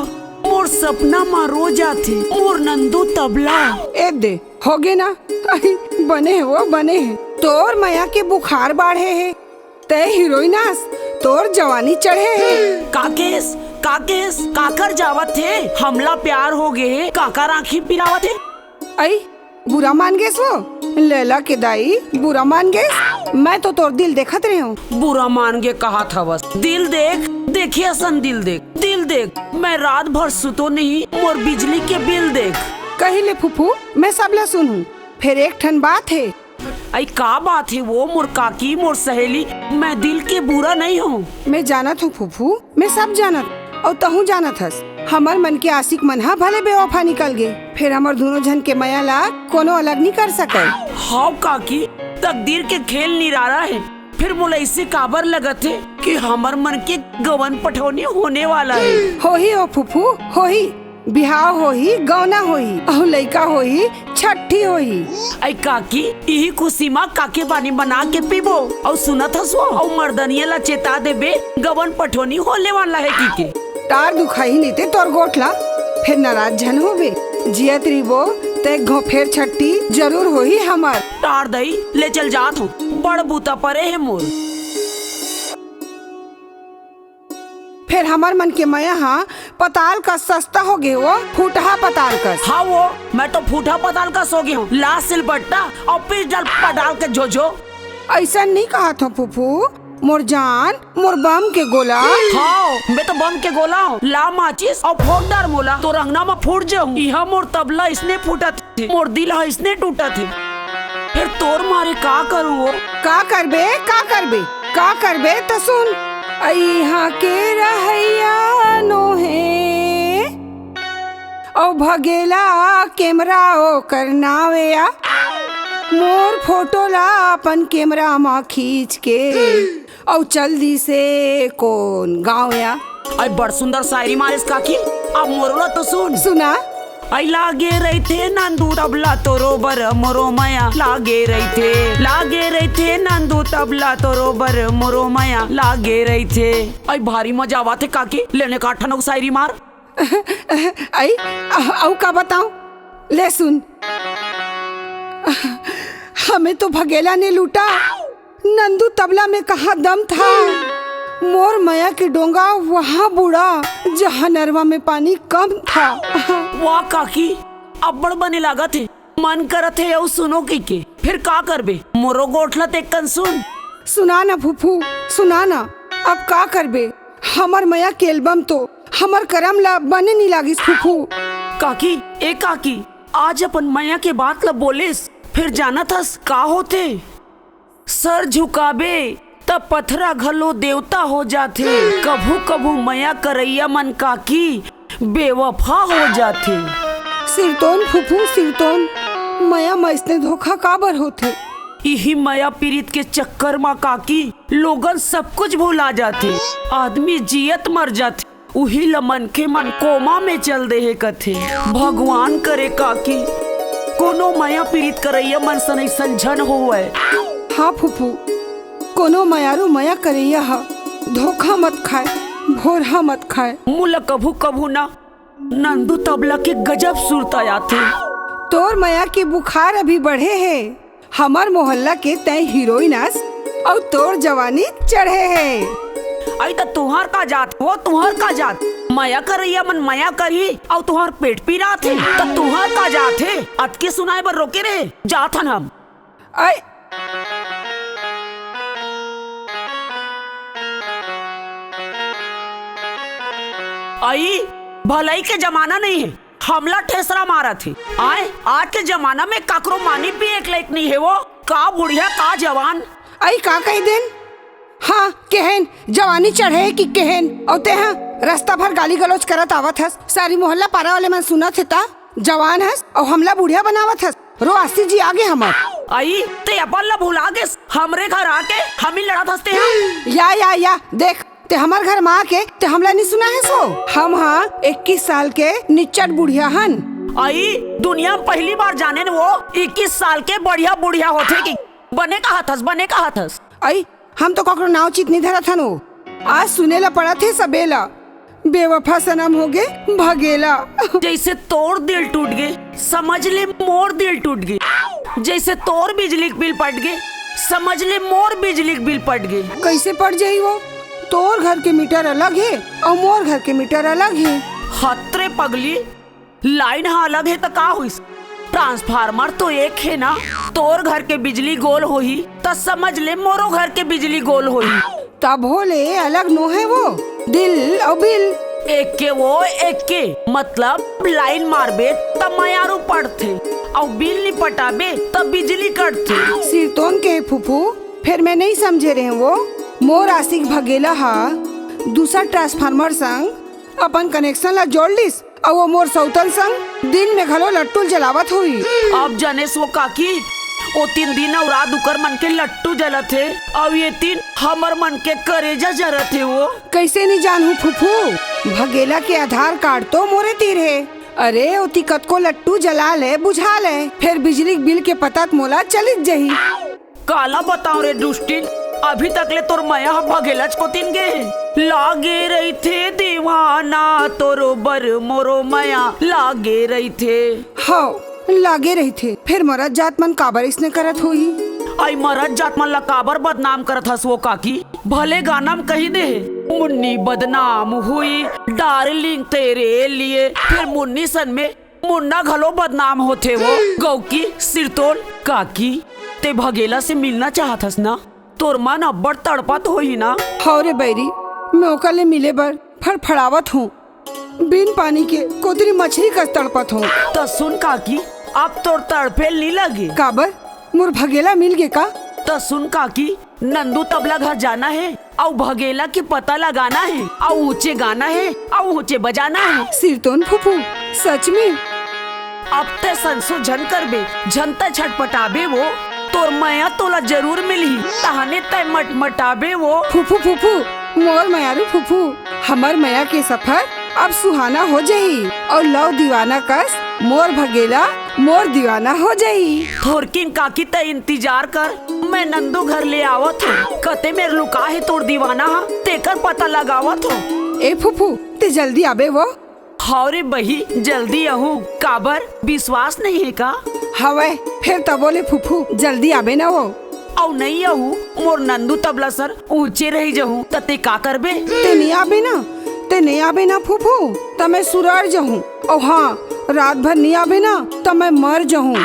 मोर सपना मारो जाते मोर नंदू तबला। ए दे होगे ना, आई बने है वो बने है। तोर मया के बुखार बाढ़े है, तय हीरोइनास तोर जवानी चढ़े है। काकेस काकेस काकर जावत थे हमला प्यार हो गए, काकर आँखी पिरावत थे। आई बुरा मान गए वो लैला के दाई, बुरा मान गए। मैं तो तोर दिल देखत रही हूँ। बुरा मान के कहा था बस, दिल देख देखिए सन, दिल देख दिल देख, मैं रात भर सुतो नहीं, मोर बिजली के बिल देख। कही ले फूफू, मैं सबला सुनूं। फिर एक ठन बात है। आई का बात है वो मोर काकी मोर सहेली, मैं दिल के बुरा नहीं हूँ। मैं जानत हूँ फूफू, मैं सब जानत और तहु जानत हस। हमार मन के आशिक मन हा भले बेवफा निकल गए, फिर हमार दोनों जन के माया ला कोनो अलग नहीं कर सके। हाँ काकी, तकदीर के खेल निराला है, फिर मोला इससे काबर लगत है कि हमार मन के गवन पठौनी होने वाला है। हो ही ओ फूफू, हो ही बिहाव हो ही, गौना हो ही, और लइका हो ही, छठी हो ही। आई काकी यही खुशी माँ काके पानी बना के पीबो और सुनत हसो और मर्दनिया ला चेता देबे गवन पठौनी होने वाला है की के। तार दुखाई नहीं ते तोर गोठला, फिर नाराज झन होबे। जियत रिबो ते घो फेर छट्टी जरूर हो ही हमार। तार दई ले चल जात हूँ, बड़ बूता परे है मोर। फिर हमार मन के माया हाँ पताल का सस्ता हो गए वो फूटहा पताल का। हाँ वो मैं तो फूटा पताल का सो गया हूँ, लाश सिलबट्टा और फिर जल पटाल के जोजो। ऐसा नहीं कहा था फूफू, मोर जान मोर बम के गोला। हाँ मैं तो बम के गोला हूँ, ला माचिस और फोड़ डार मोला तो रंगना में फूट जाऊँ। यह मोर तबला इसने फूटा थे, मोर दिल है इसने टूटा थे, फिर तोर मारे का करूँ वो। का करबे का करबे का करबे तो सुन। यहाँ के रहैया नो है ओ भगेला कैमरा ओ करनावेया, मोर फोटो ला अपन कैमरा मा खींच के और चल दी से कौन गाँव या। आई बड़ सुंदर शायरी मारिस काकी, अब मोरला तो सुन। सुना। आई लागे रही थे नंदू तबला तोरो बर मोरो माया, लागे रही थे नंदू तबला तोरो बर मोरो माया, लागे रही थे। आई भारी मजा आवा थे काकी, लेने का ठनक शायरी मार। आई औ का बताऊं, ले सुन। हमें तो भगेला ने लूटा, नंदू तबला में कहा दम था, मोर माया के डोंगा वहाँ बुढ़ा जहाँ नरवा में पानी कम था। वाह काकी अब बड़ बने लागत है, मन करत है और सुनो के फिर का करबे, मोरो गोठला ते कन सुन। सुना ना फूफू सुना ना, अब का करबे, हमर माया के एल्बम तो हमर करम ला बने नहीं लागिस फूफू। काकी ए काकी, आज अपन माया के बात ला बोलेस, फिर जाना था का होते, सर झुकाबे तब पथरा घलो देवता हो जाते, कभू कभू माया करैया मन काकी बेवफा हो जाते। सिरतोन फूफू सिरतोन, माया मैसने धोखा काबर होते। यही माया पीड़ित के चक्कर में काकी लोगन सब कुछ भुला जाते, आदमी जियत मर जाते, उही लमन के मन कोमा में चल दे है कथे। भगवान करे काकी कोनो माया पीड़ित करैया मन सन संझन होवे। हाँ फूफू, कोनो मायारू माया करैया हा धोखा मत खाए, भोरहा मत खाए। मुला कभू कभू ना नंदू तबला के गजब सुरत आते। तोर माया के बुखार अभी बढ़े है, हमार मोहल्ला के तय हीरोइनस और तोर जवानी चढ़े है। आई तो तुहार का जात वो तुहार का जात, माया करैया मन माया करी और तुहार पेट पी रहा थे तो तुहार का जात है। अटके सुनाए बर रोके रहे जात हन हम। आई आई भलाई के जमाना नहीं है, हमला ठेसरा मारा थे। आए आज के जमाना में काकरो मानी भी एक लायक नहीं है, वो का बुढ़िया का जवान। आई का कही देन, हाँ केहन जवानी चढ़े कि केहन, और ते हाँ रास्ता भर गाली गलौज करत आवत हस, सारी मोहल्ला पारा वाले मन सुनत ता जवान हस और हमला बुढ़िया बनावत हस। रो आस्ती जी आगे हमार। आई ते अपन ला भुला गे, हमरे घर आके हम ही लड़त हंसते हैं। या देख ते हमार घर में आके ते हमला नहीं सुना है सो, हम हाँ 21 साल के निच्चट बुढ़िया हन। आई दुनिया में पहली बार जाने न वो 21 साल के बढ़िया बुढ़िया होते की बने कहा थस। आई हम तो ककरो नाव चित नहीं धरा था नो। आज सुनेला पड़ा थे सबेला बेवफा सनम हो गे भगेला। जैसे तोर दिल टूट गए समझ ले मोर दिल टूट गए। जैसे तोर बिजली के बिल पट गए समझ ले मोर बिजली के बिल पट गए। कैसे पड़ जाई वो? तोर घर के मीटर अलग है और मोर घर के मीटर अलग है। हत्रे पगली लाइन हाँ अलग है तो का हुई? ट्रांसफार्मर तो एक है ना। तोर घर के बिजली गोल होही तो समझ ले मोरो घर के बिजली गोल होही। तब होले अलग नो है वो दिल और बिल। एक के वो एक के मतलब लाइन मारबे तब मयारू पड़ते और बिल नहीं पटाबे तब बिजली कटते। सिरतोन के फूफू फिर मैं नहीं समझे रहे वो। मोर आशिक भगेला हा दूसरा ट्रांसफार्मर संग अपन कनेक्शन ला जोड़ लिस और वो मोर सौतन संग दिन में घलो लट्टू जलावत हुई। अब जनेस वो काकी ओ 3 दिन और रात उकर मन के लट्टू जलत है और ये 3 हमर मन के करेजा जरत है। वो कैसे नहीं जानू फूफू? भगेला के आधार कार्ड तो मोरे तीर है। अरे ओ तिकत को लट्टू जला ले बुझा ले फिर बिजली बिल के पता मोला चलित जही। काला बताओ रे दुष्टिन अभी तक ले तोर माया भगेला को तीन गे लागे रही थे दीवाना तोरो बर मोरो माया लागे रही थे। हाँ लागे रही थे फिर मरद जात मन काबर इसने करत हुई। आई मरद जात मन ला काबर बदनाम करत हस वो काकी? भले गाना में कही दे मुन्नी बदनाम हुई डार्लिंग तेरे लिए फिर मुन्नी सन में मुन्ना घलो बदनाम होते वो। गौकी सिरतोल काकी ते भगेला से मिलना चाहतस ना? तोर मन अब्बड़ तड़पत होही ना? हाँ रे बैरी मैं ओकर ले मिले बर फड़फड़ावत हूँ। बिन पानी के कोतरी मछली का तड़पत हूँ। तो सुन काकी अब तोर तड़फेल नहीं लगे। काबर मोर भगेला मिल गे का? तो सुन काकी नंदू तबला घर जाना है और भगेला के पता लगाना है और ऊंचे गाना है और ऊंचे बजाना है। सिरतोन फूफू सच में? अब ते संसो झन करबे झनता छटपटाबे वो तोर माया तोला जरूर मिली तहने तय मटमटाबे वो। फूफू फूफू मोर मयारू फूफू हमर माया के सफर अब सुहाना हो जाई और लव दीवाना कस मोर भगेला मोर दीवाना हो जाई। थोरकिन काकी ते इंतजार कर मैं नंदू घर ले आवत हूँ। कते मेरे लुका है तोर दीवाना हा तेकर पता लगावत हूँ। ए फूफू ते जल्दी आबे वो। हाँ रे बही जल्दी आहू काबर विश्वास नहीं है का? हवे फिर तब बोले फूफू जल्दी आबे ना वो। औ नहीं आहू मोर नंदू तबला सर ऊंचे रही जहूँ तते का करबे? ते नहीं आबे ना फूफू तो मैं सुरार जाऊँ और हाँ रात भर नहीं आबे ना तो मैं मर जाऊँ।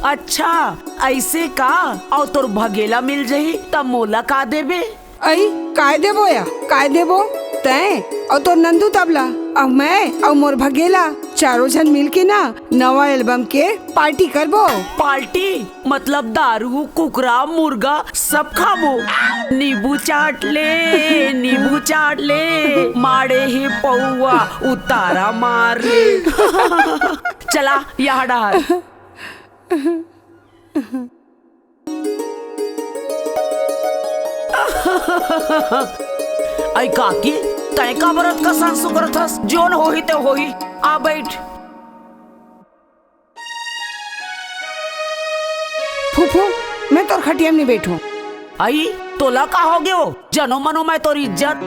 अच्छा ऐसे का? और तोर भगेला मिल जाही तब मोला का देबे? आई काय देबो या काय देबो तैं और तो नंदू तबला और मैं और मोर भगेला चारों जन मिल के ना नवा एल्बम के पार्टी करबो। पार्टी मतलब दारू कुकरा मुर्गा सब खाबो। नींबू चाट ले मारे ही पौआ उतारा मार ले। चला यहाँ डाल। आई काकी तय का बरत का सांसु करत हस जोन होही ते होही आ बैठ। फूफू मैं तोर खटिया में नहीं बैठूं। आई तोला का होगे वो जनो मनो मैं तोर इज्जत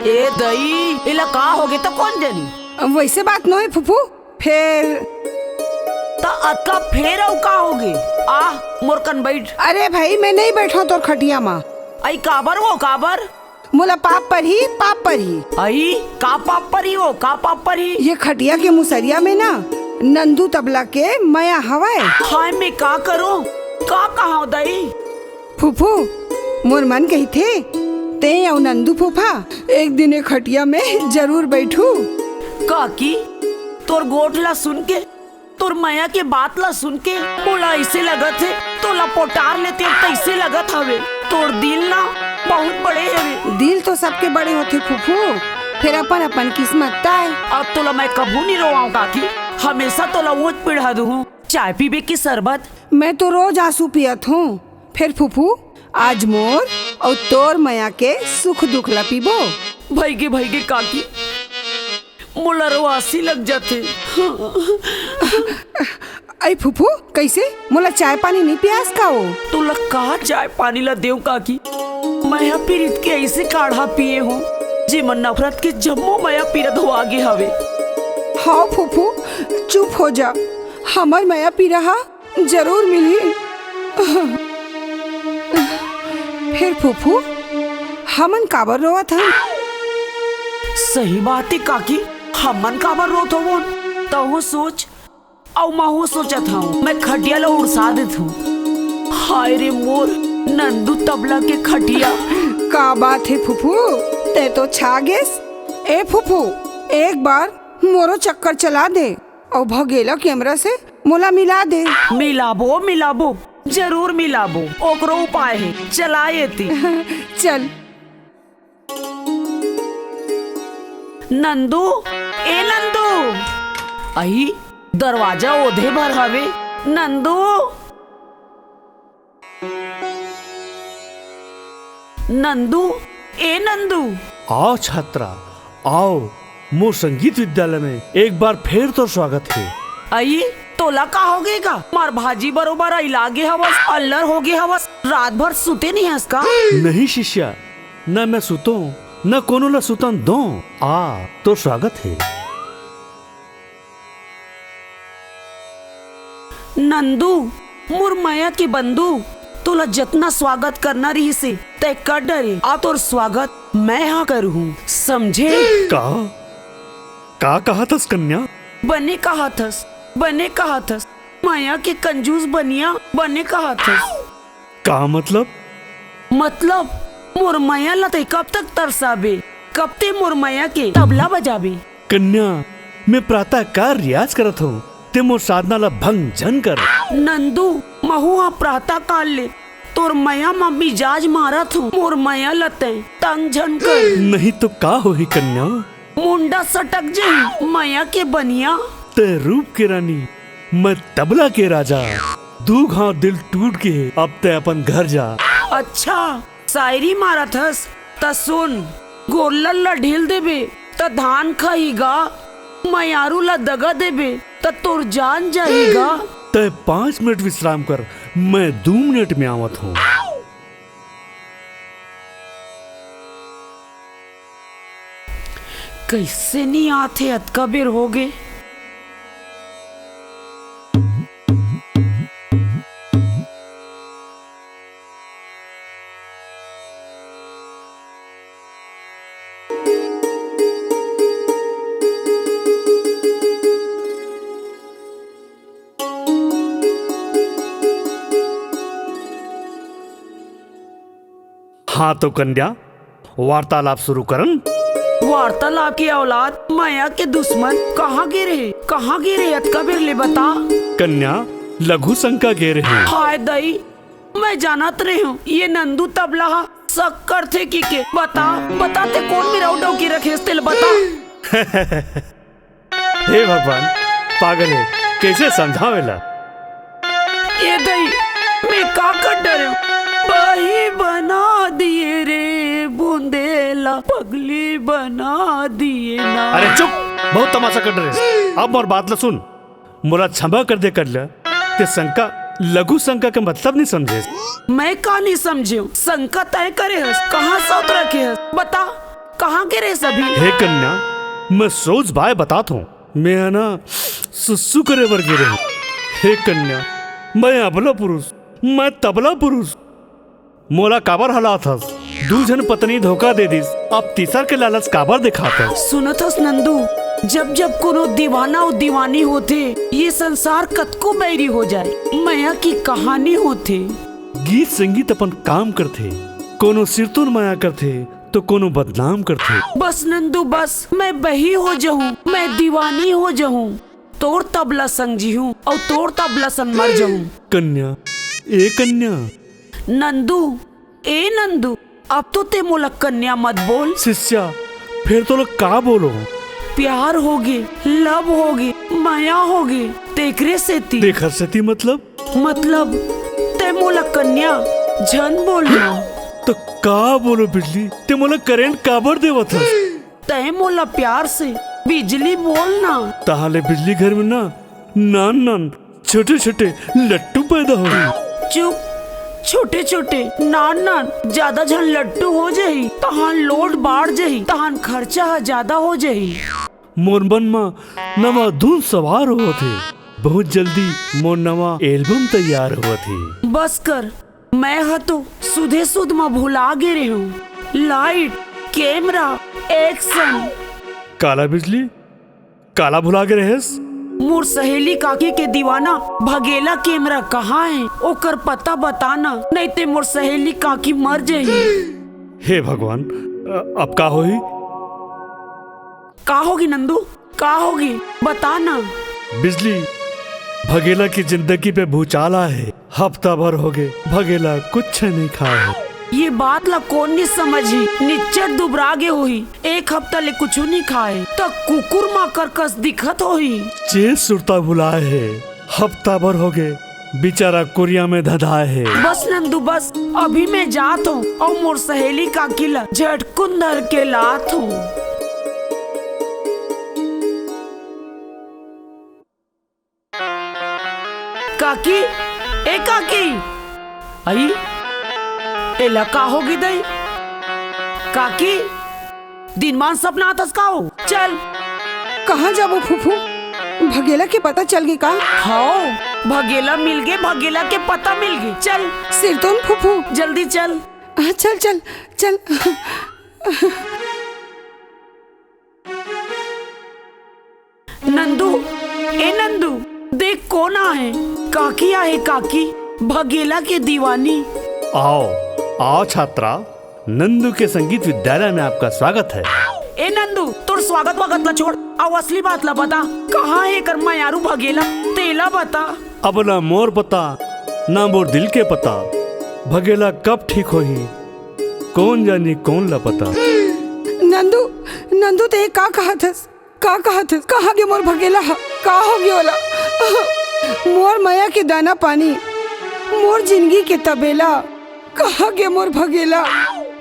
ए दई इला का होगे तो कौन जानी? वैसे बात न है फूफू फिर ता अतका फेर औ का होगे आ मोरकन बैठ। अरे भाई मैं नहीं बैठा तोर खटिया में। आई काबर वो काबर? मोला पाप पर ही आई का पाप पर ही हो का पाप पर ही? ये खटिया के मुसरिया में ना नंदू तबला के माया हवाए। हाय मैं का करूं का कहा दई? फूफू मोर मन कही थे ते और नंदू फूफा एक दिन एक खटिया में जरूर बैठू। काकी तोर गोठला सुन के तोर माया के बात ला सुन के बोला ऐसे लगत है तोला पोटार लेते तैसे लगत हवे। तोर दिल ना बहुत बड़े हवे। दिल तो सबके बड़े होते फूफू फिर अपन अपन किस्मत ताय। अब तोला मैं कभू नहीं रोवाऊं काकी हमेशा तोला ऊँच पिढ़ा दूँ। चाय पीबे की शरबत? मैं तो रोज आंसू पियत हूँ। फिर फूफू आज मोर और तोर माया के सुख दुख ला पीबो। भईगे काकी मोला रोआसी लग जाते। अई फूफू कैसे मोला चाय पानी नहीं पियास का वो? तुला कहा चाय पानी ला देव काकी। मैं पीरित के ऐसे काढ़ा पिए हूँ जी मन नफरत के जम्मो मया पीरत हो आगे हवे। हाँ फूफू चुप हो जा, हमर माया पी रहा जरूर मिली। फिर फूफू हमन काबर रोवत हन? सही बात है काकी, हमन काबर रोत हो तो सोच और मैं सोचत हूँ मैं खटिया ला उड़सा देत हूँ। हाय रे मोर नंदू तबला के खटिया। का बात है फूफू, ते तो छा गेस। ए फूफू एक बार मोरो चक्कर चला दे और भगेला कैमरा से मोला मिला दे। मिलाबो मिलाबो जरूर मिलाबो, ओकरो उपाय है चलाए ती। चल नंदू ए नंदू, आई दरवाजा ओधे भर हवे। नंदू नंदू ए नंदू। आओ छात्रा आओ, मोर संगीत विद्यालय में एक बार फिर तो स्वागत है। आई तोला का हो गएगा? मार भाजी बरोबर आई लागे हवस, अल्लर हो गए हवस, रात भर सुते नहीं हंस का? नहीं शिष्या, न मैं सुतो न कोनो ला सुतन दो। आ तो स्वागत है। नंदू मोर माया के बंधु, तोला जितना स्वागत करना रही से तय कर डरे। आ तोर स्वागत मैं हाँ करूँ, समझे? का कहा थस कन्या? बने कहा थस, बने कहा थस, माया के कंजूस बनिया बने कहा थस। का मतलब? मतलब मोर माया लते कब तक तरसाबे, कब ते मोर माया के तबला बजाबे। कन्या मैं प्रातः काल रियाज करत हूँ, ते मोर साधना ला भंग जन कर। नंदू महुआ प्रातः काल ले तोर माया मा मिजाज मारत हूँ, मोर माया लते तंग झन कर। नहीं तो का होही कन्या? मुंडा सटक जाई माया के बनिया। ते रूप के रानी मैं तबला के राजा, दू घाव दिल टूट के अब ते अपन घर जा। अच्छा शायरी मारत हस त सुन, गोल्लल ला ढील देबे त धान खाईगा, मयारू ला दगा देबे त तोर जान जाएगा। ते 5 मिनट विश्राम कर, मैं 2 मिनट में आवत हूँ। कैसे नहीं आते अतका बेर हो गए। हाँ तो कन्या वार्तालाप शुरू करन। वार्तालाप की औलाद माया के दुश्मन कहाँ गिरे, कहाँ गिरे अतका बेर ले बता। कन्या लघु शंका गे रहे। हाय दई मैं जानत रही हूँ ये नंदू तबला शक करते की के बता बताते कौन मेरा उड़ाऊ की रखे तेल बता। हे भगवान पागल है, कैसे समझावेला? ये दई मैं का कर डरे, बही बना दिए रे बूंदेला, पगली बना दिए ना। अरे चुप, बहुत तमाशा कर रहे। अब और बात ला सुन, मोरा क्षमा कर दे कर लिया। ते शंका लघु शंका के मतलब नहीं समझे। मैं का नहीं समझे, शंका तय करे हस, कहाँ सौत रखे हस बता, कहाँ गिरे सभी। हे कन्या मैं सोच बाय बताता हूँ, मैं है ना सुसु करे बर गिरे। हे कन्या मैं अबला पुरुष, मैं तबला पुरुष, मोला काबर हालात हस, 2 जन पत्नी धोखा दे दिस, अब तीसर के लालच काबर दिखाता। सुनत हस नंदू, जब जब कोनो दीवाना और दीवानी होते ये संसार कतको बैरी हो जाए, माया की कहानी होते। गीत संगीत अपन काम करते, कोनो सिरतुन माया करते तो कोनो बदनाम करते। बस नंदू बस, मैं बही हो जाऊं, मैं दीवानी हो जाऊं, तोर तबला संग जी हूँ और तोर तबला संग मर जाऊं। कन्या ए कन्या। नंदू ए नंदू, अब तो ते मोला कन्या मत बोल। शिष्या फिर तो लोग का बोलो? प्यार होगे, लव होगे, माया होगे, तेकरे सेती। देखर सेती मतलब ते मोला कन्या झन बोलना। तो का बोलो बिजली, ते मोला करेंट काबर देवत हस? ते मोला प्यार से बिजली बोलना। ताहले बिजली घर में ना नान नान छोटे छोटे लट्टू पैदा हो। चुप, छोटे छोटे नान नान ज्यादा झन लट्टू हो जाही तहान लोड बाढ़ जाही तहान खर्चा ज्यादा हो जाही। मोर मन में नवा धुन सवार हुआ थे। बहुत जल्दी मोर नवा एल्बम तैयार हुआ थे। बस कर, मैं हतो सुधे सुध में भुला गे हूँ। Light, camera, action. काला बिजली, काला भुला के रहेस। मोर सहेली काकी के दीवाना भगेला कैमरा कहाँ है ओकर पता बताना, नहीं ते मोर सहेली काकी मर जाही। हे भगवान, अब का होई? का होगी नंदू, का होगी बताना। बिजली, भगेला की जिंदगी पे भूचाल है। हफ्ता भर हो गए भगेला कुछ नहीं खाया है। ये बात ला कौन नहीं समझी। निच्चर दुबरा गे होही, एक हफ्ता ले कुछ नहीं खाए तो कुकुर माँ कर कस दिखत होही। चेत सुरता बुलाए है। हफ्ता भर हो गए बेचारा कुरिया में धधाए है। बस नंदू बस, अभी मैं जात हूँ और मोर सहेली काकी ला झटकुन धर के लात हूँ। काकी, ए काकी, आई एला का होगी दई? काकी, दिनमान सपना आतस का हो? चल। कहाँ जाबो फूफू? भगेला के पता चल गई का? हाँ, भगेला मिल गए, भगेला के पता मिल गए। चल सिरतोन फूफू, जल्दी चल। चल चल चल। नंदू, ए नंदू, देख कौन आए। काकी आए, काकी भगेला के दीवानी। आओ आओ छात्रा, नंदू के संगीत विद्यालय में आपका स्वागत है। ए नंदू, तोर स्वागत वागत ला छोड़, अब असली बात ला बता। कहाँ है कर यारू भगेला, तेला बता। अब ना मोर पता ना मोर दिल के पता, भगेला कब ठीक होही कौन जानी कौन ला पता। नंदू, नंदू ते का कहा थस? का कहा थस? कहाँ गे मोर भगेला? का हो गयोला? मोर माया के दाना पानी, मोर जिंदगी के तबेला, कहाँ गे मोर भगेला?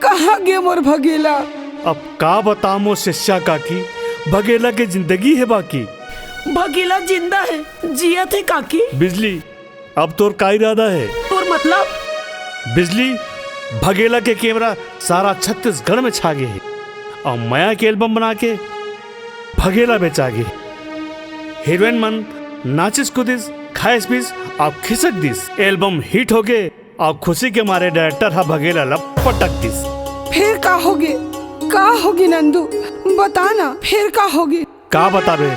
कहाँ गे मोर भगेला? अब का बता मोर शिष्या काकी, भगेला के जिंदगी है बाकी। भगेला जिंदा है, जिया थे काकी। बिजली, अब तोर का इरादा है? तोर मतलब? बिजली, भगेला के कैमरा सारा छत्तीसगढ़ में छा गए है और माया के एल्बम बना के भगेला बेचा गे। हीरोइन मन नाचिस कुदिस खाइस पीस और खिसक दिस। एल्बम हिट हो गए और खुशी के मारे डायरेक्टर हा भगेला लपटक दिस। फिर का होगे? का होगी नंदू? बताना फिर का होगी? का बताबे,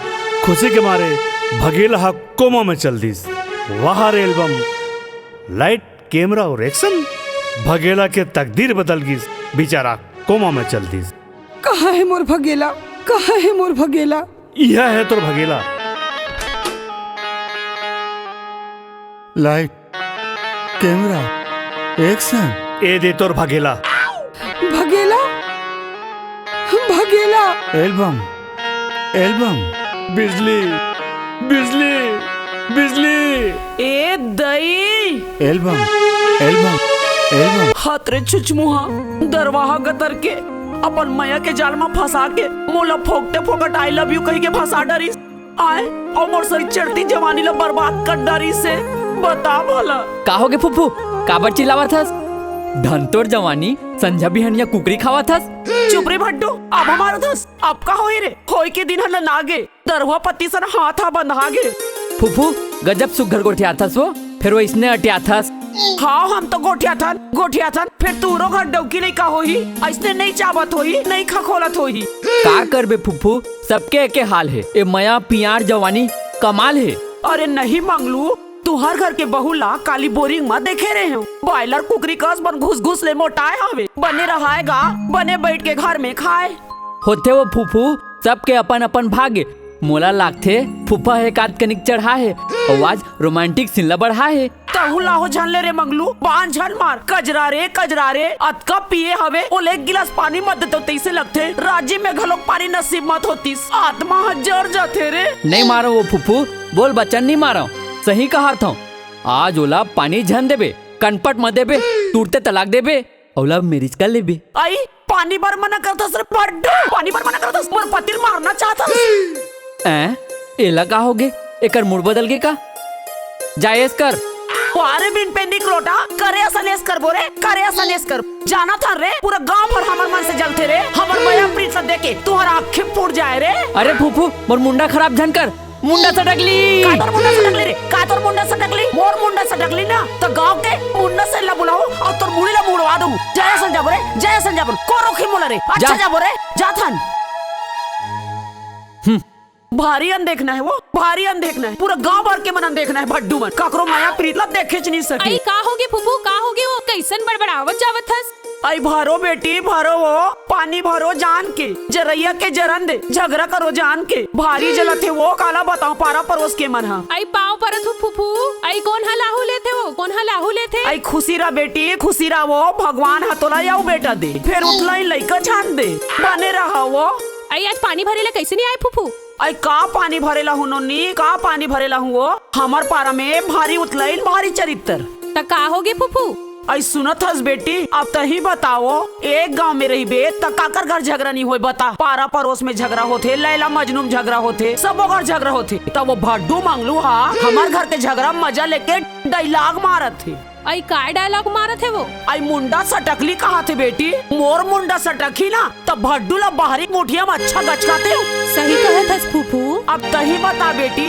खुशी के मारे भगेला हा कोमा में चल दिस। वहां एल्बम लाइट, कैमरा और एक्शन, भगेला के तकदीर बदल गिस। बेचारा कोमा में चल दिस। कहाँ है मोर भगेला? कहाँ है मोर भगेला? यह है तोर भगेला। Light, camera, action. ए दे तोर भगेला। भगेला, भगेला। Album, album. बिजली, बिजली, बिजली। ए दई, एल्बम, एल्बम, एल्बम। हतरे चुचमुहा दरवाहा गतर के अपन माया के जाल में फंसा के मोला फोकटे फोकट आई लव यू कह के फंसा डरी आए और मोर सही चढ़ती जवानी ला बर्बाद कर डरी से। बता भला का होगे फुफ्फू, काबर चिल्लावत हस? धन तोर जवानी संझा बिहनिया कुकरी खावत हस। चुप रे भट्टू, अब हमारा दस अब का होई रे? होई के दिन हला नागे दरवा पत्ती सन हाथा बंधा गे। फुफ्फू गजब सुघर गोठिया थस वो, फिर वो इसने अटिया थस। हाँ हम तो गोठिया थन, फिर तूरो घर डौकी नहीं का होही, ऐसने नहीं चावत होही, नहीं खखोलत होही। का करबे फुफ्फू, सबके एके हाल है। ए मया पियार जवानी कमाल है। अरे नहीं मंगलू, तू हर घर के बहू ला काली बोरिंग में देखे रहे हो। बॉयलर कुकरी कस बन घुस घुस ले मोटाए हवे, बने रहाएगा, बने बैठ के घर में खाए। होते वो फुफ्फू सबके अपन अपन भागे। मोला लागथे फुफ्फा एक आध कनिक चढ़ा है और आज रोमांटिक सिल्ला बढ़ा है। तहु लाहो झन ले रे मंगलू, बांध झन मार। कजरा रे अतका पिए हवे, ओले एक गिलास पानी मत देतो तैसे लगथे राज्य में घलोक पानी नसीब मत होतीस। आत्मा जर जाथे रे। नहीं मारो वो फुफ्फू, बोल बच्चन नहीं मारो, सही कहा था। आज ओला पानी झन देबे, कनपट मत देबे, टूटते तलाक देबे, ओला मेरिज कर लेबे। आई पानी बर मना करतस रे बड्डू, पानी बर मना करतस, मोर पतिल मारना चाहतस। एला का होगे, एकर मूड बदल गे का? जायज कर। अरे बिन पेंडी क्रोटा करे सनेस कर बोरे, करे सनेस कर। जाना था रे पूरा गांव भर हमर मन से जलते रे, हमर माया प्रीत से देखे तुम्हारा आँखें फूट जाए रे। अरे फूफू मोर मुंडा खराब झन कर, मुंडा सटकली। का तोर मुंडा सटकली रे, का तोर मुंडा सटकली? मोर मुंडा सटकली ना तो गांव के मुंडा से ला बुलाओ और तोर मुड़ी ला मुड़वा दूं। जय संजा बोरे, जय संजा बोरे, को रोखी मोला रे। अच्छा जा बोरे, जा थन। भारी अनदेखना है वो, भारी अनदेखना है। पूरा गांव भर के मन अनदेखना है भड्डू मन। काकरो माया प्रीत ला देखे च नहीं सकी। आई का होगे फूफू, का होगे? वो कैसन बड़बड़ावत जावत हस? आई भरो बेटी भरो, वो पानी भरो जान के, जरैया के जरन दे, झगड़ा करो जान के। भारी जलत है वो, काला बताओ पारा परोस के मन हा। आई पाव परत हो फूफू। आई कौन हलाहू लेते हो, कौन हलाहू लेते? आई खुशी रा बेटी खुशी रा, वो भगवान हतोला याऊ बेटा दे, फिर उतला लइका छान दे, बने रहा वो। आई आज पानी भरेला कैसे नहीं आए फूफू? आई का पानी भरेला हूँ नोनी, का पानी भरेला हूँ वो। हमार पारा में भारी उतलाइन भारी चरित्र। त का होगे फूफू? आई सुनत हस बेटी, अब तही बताओ, एक गांव में रही बे त काकर घर झगड़ा नहीं होए बता। पारा पड़ोस में झगड़ा होते, लैला मजनू में झगड़ा होते, सबो घर झगड़ा होते। तब वो भड्डू मंगलू हा हमार घर के झगड़ा मजा लेके डायलॉग मारत थे। आई काय डायलॉग मारत है वो? आई मुंडा सटकली कहा थे बेटी, मोर मुंडा सटकी ना तब भड्डू ला बाहरी मुठिया में अच्छा गचकाते हो। सही कहत हस फूफू। अब तही बता बेटी,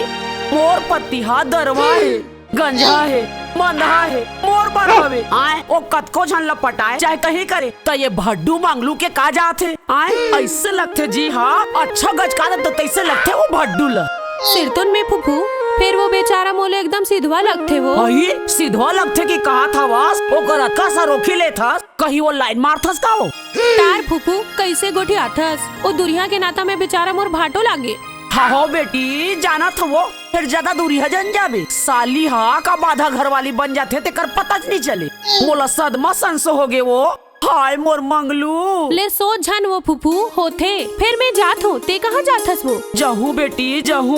मोर पतिहा दरवा है, गंजा है, मंधा है, मोर बरहवे आए ओ कतको झन लपटाए चाहे कहीं करे तो ये भड्डू मंगलू के का जाते आए। ऐसे लगते जी हाँ अच्छा गचका दे तो कैसे लगते वो भड्डू ला। सिरतुन में फूफू फिर वो बेचारा मोले एकदम सीधवा लगते वो। भाई सीधवा लगते कि कहा था वास ओकर अक्का सा रोकी ले था, कहीं वो लाइन मारथस का हो। तार फूफू कैसे गोठी आथस, वो दुरिया के नाता में बेचारा मोर भाटो लागे। हाँ हो बेटी जाना था वो, फिर ज्यादा दूरी है जन जाबे। साली हा का बाधा घर वाली बन जाते ते कर पता नहीं चले, मोला सदमा संस हो गए वो। हाय मोर मंगलू ले सोच झन वो फूफू होते, फिर मैं जात हूँ ते कहाँ जाथस वो? जहू बेटी जहू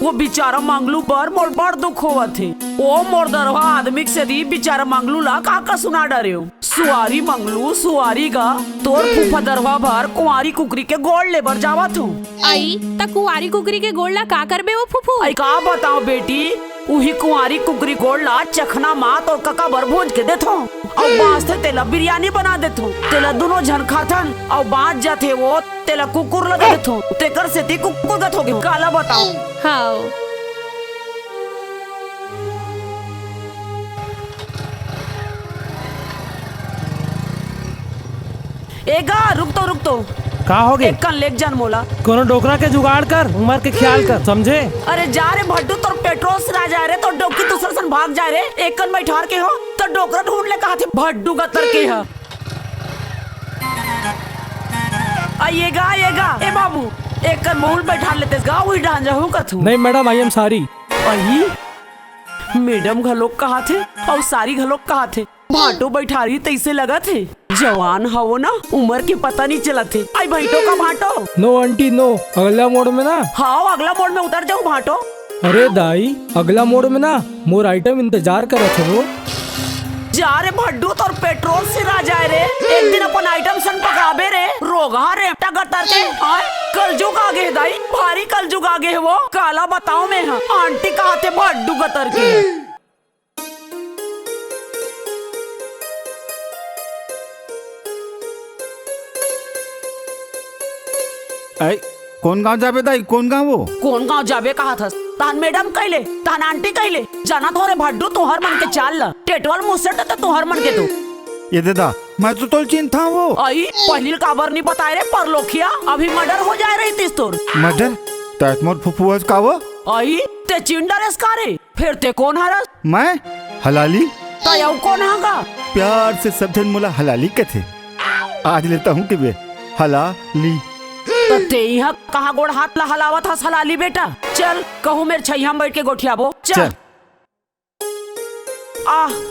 वो बेचारा मंगलू पर मोर बड़ दुख होवा थे। ओ मोर दरवा आदमी से दी बेचारा मंगलू ला का सुना डरे हो। सुआरी मंगलू सुआरी गा तोर फूफा दरवा भर कुंवारी कुकरी के गोड़ ले बर जावत हूँ। आई त कुंवारी कुकरी के गोड़ला का करबे वो फूफू? आई का बताओ बेटी, उही कुंवारी कुकरी गोड़ ला चखना मात और कका भर भूंज के देथो और बांस थे तेला बिरयानी बना देथो। तेला दोनों जन खाथन और बांस जाते वो तेला कुकुर लगा देथो, तेकर से ती कुकुर गत हो गए। काला बताओ। हाँ एगा रुक तो का हो गए? एक कन लेक जन मोला कोनो डोकरा के जुगाड़ कर, उमर के ख्याल कर, समझे? अरे जा रे भड्डू तोर पेट्रोल से जा रे तो डोकी दूसर सन भाग जा रे। एक कन बैठार के हो तो डोकरा ढूंढ ले कहा थे भड्डू गतर के है। आइएगा ए बाबू एक कन मोहल बैठा लेते गा वही डांज जाऊं कथू। नहीं madam I am sorry. I madam घलोक कहा थे और सारी घलोक कहा थे, भाटो बैठा रही तैसे लगा थे जवान हो ना, उम्र के पता नहीं चला थे। आई भाटो का भाटो। नो आंटी नो, अगला मोड़ में ना। हाँ अगला मोड़ में उतर जाऊँ भाटो। अरे दाई अगला मोड़ में ना मोर आइटम इंतजार कर रहे थे वो। जा रे भड्डू तोर पेट्रोल से ना जाए रे, एक दिन अपन आइटम सन पकाबे रे रोगा रे टगर के। कल जुग आगे है दाई, भारी कल जुग आगे है वो। काला बताओ मैं हाँ आंटी कहा थे भड्डू गतर के। ऐ कौन गांव जाबे दाई, कौन गांव वो? कौन गांव जाबे कहा था तान मैडम कहले तान आंटी कहले जाना थोड़े भड्डू तोहर मन के चाल ला टेटवाल मुझसे तो तोहर मन के तू। ये दादा मैं तो तोल चिंता था वो। आई पहली काबर नहीं बताए रे पर लोखिया अभी मर्डर हो जाए रही तीस तोर। मर्डर तैत मोर फुफुआ का वो? आई ते चिंडरेस का रे, फिर ते कौन हरस? मैं हलाली तयाऊ कौन हागा? प्यार से सब जन मोला हलाली के थे, आज लेता हूँ कि बे हलाली। तो ते यहाँ कहाँ गोड़ हाथ ला हलावत हस हलाली बेटा। चल कहूँ मेरे छैया में बैठ के गोठियाबो चल।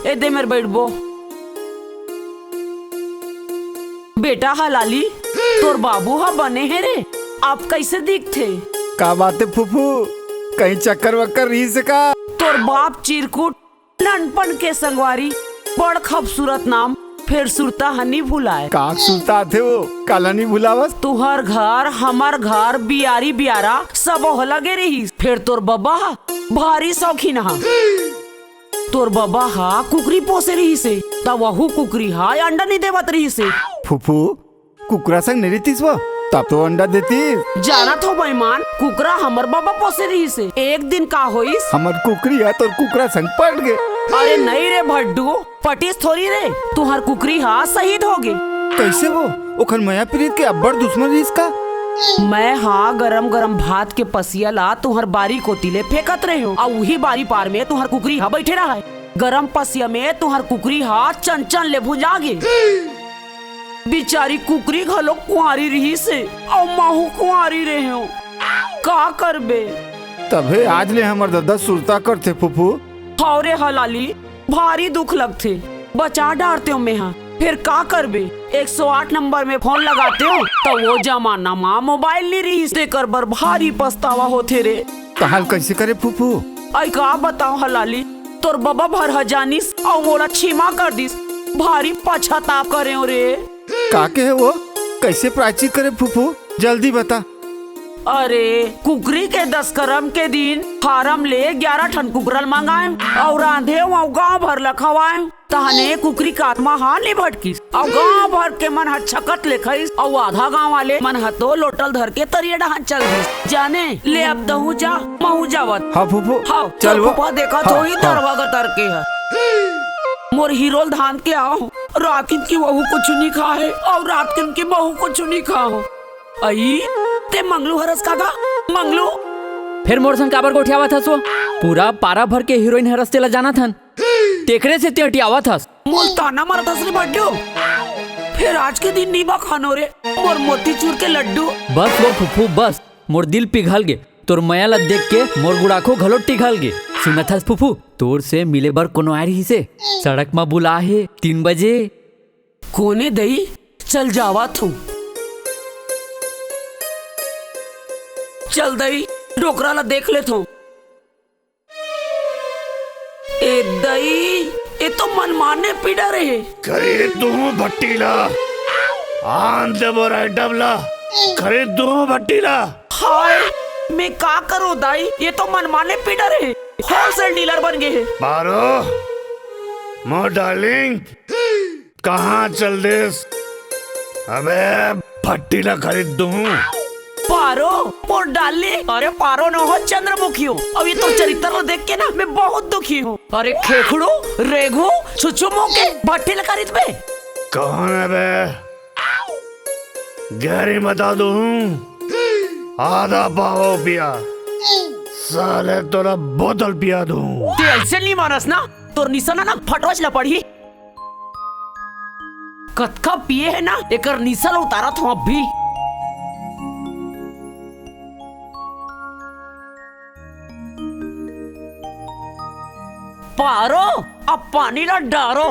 ए दे मेरे बैठ बो बेटा। हलाली तोर बाबू हा बने हैं रे, आप कैसे दिखते? का बात है फुफू, कहीं चक्कर वक्कर रही से का? तोर बाप चिरकुट ननपन के संगवारी बड़ खूबसूरत नाम, फिर सुरता हनी भुलाए। का सुलता थे वो काला नहीं भुलावस। तुहर घर हमार घर बियारी बियारा सब हो लगे रही, फिर तोर बब्बा भारी शौकीन हा। तोर बाबा हा कुकरी पोसे रही से तब वहू कुकरी हा अंडा नहीं देवत रही से। फूफू कुकरा संग नहीं रहतीस वो, तब तो अंडा देती। जाना तो बेईमान कुकरा हमर बाबा पोसे रही से। एक दिन का होइस हमर कुकरी है तो कुकरा संग पट गए। अरे नहीं रे भड्डू, पटिस थोड़ी रे, तुहार कुकरी हा शहीद हो गए। कैसे वो ओखर माया प्रीत के अब्बड़ दुश्मन रही इसका। मैं हाँ गरम गरम भात के पसिया ला तुहर बारी को तिले फेंकत रहे हो और वही बारी पार में तुहर कुकरी हा बैठे रहा है। गरम पसिया में तुहर कुकरी हा चन चन ले भुजा गे। बिचारी कुकरी घलो कुंवारी रही से और माहू कुंवारी रहे हो, का करबे। तबे आज ले हमर दादा सुरता करते फूफू। हौरे हलाली भारी दुख लगते, बचा डारते हो मैं हाँ, फिर का करबे। 108 नंबर में फोन लगाते हो तो वो जमाना माँ मोबाइल नहीं रही से कर बर भारी पछतावा होते रे। तहाल कैसे करे फूफू। आई का बताओ हलाली, तोर बाबा भर हजानिस और मोला क्षमा कर दिस, भारी पछतावा करे हो रे। का के है वो, कैसे प्रायश्चित करे फूफू, जल्दी बता। अरे कुकरी के 10 करम के दिन फार्म ले 11 ठन कुकरल मंगाए और रांधे और गाँव भर ल खवाए। तहने कुकरी का आत्मा हाँ नहीं भटकी और गाँव भर के मन छकत ले खाइस और आधा गाँव वाले मन तो लोटल धर के तरिया डहान चल गई। जाने ले अब दहू जा महू जावत। हाँ फूफू हाँ चल वो। फूफा देखा तो ही दरवा तर के है। मोर हीरोल धान के आओ, रात की बहू कुछ नहीं खाए और रात की बहू कुछ नहीं खाओ। आई ते मंगलू हरस काका मंगलू। फिर मोर संग काबर गोठियावा थस वो, पूरा पारा भर के हीरोइन हरस तेला जाना थन, टेकरे से ते हटियावा थस। मोर ताना मारत हस रे बड्डू, फिर आज के दिन नीबा खानो रे मोर मोतीचूर के लड्डू। बस वो फूफू बस, मोर दिल पिघल गे, तोर माया ला देख के मोर गुड़ाखो घलो टिघल गे। सुनत हस फूफू, तोर से मिले बर कोनो आ रही से, सड़क में बुला है 3 बजे। कोने दई चल जावा तू, चल दई डोकरा ला देख ले तू। ए दई ये तो मनमाने पीड़ा रहे। खरीद दू भट्टीला, आन दे बोरा डबला, खरीद दू भट्टीला। हाय मैं का करूं दाई, ये तो मनमाने पीड़ा रहे, होलसेल डीलर बन गए हैं। पारो मो डार्लिंग कहाँ चल देस, अबे भट्टीला खरीद दू। पारो मोर डाली, अरे पारो न हो चंद्रमुखी हो। अब ये तो चरित्र देख के ना मैं बहुत दुखी हूँ। अरे खेखड़ू रेघू छुछुमो के भट्टी लगा खरीद बे। कौन है बे, गहरी बता दू, आधा पाव पिया, साले तोरा बोतल पिया दू। तेल से नहीं मानस ना, तोर निशाना ना फटवाच ला पड़ी। कतका पिए है ना, एकर निशाना उतारा था अब भी। पारो अब पानी ला डारो।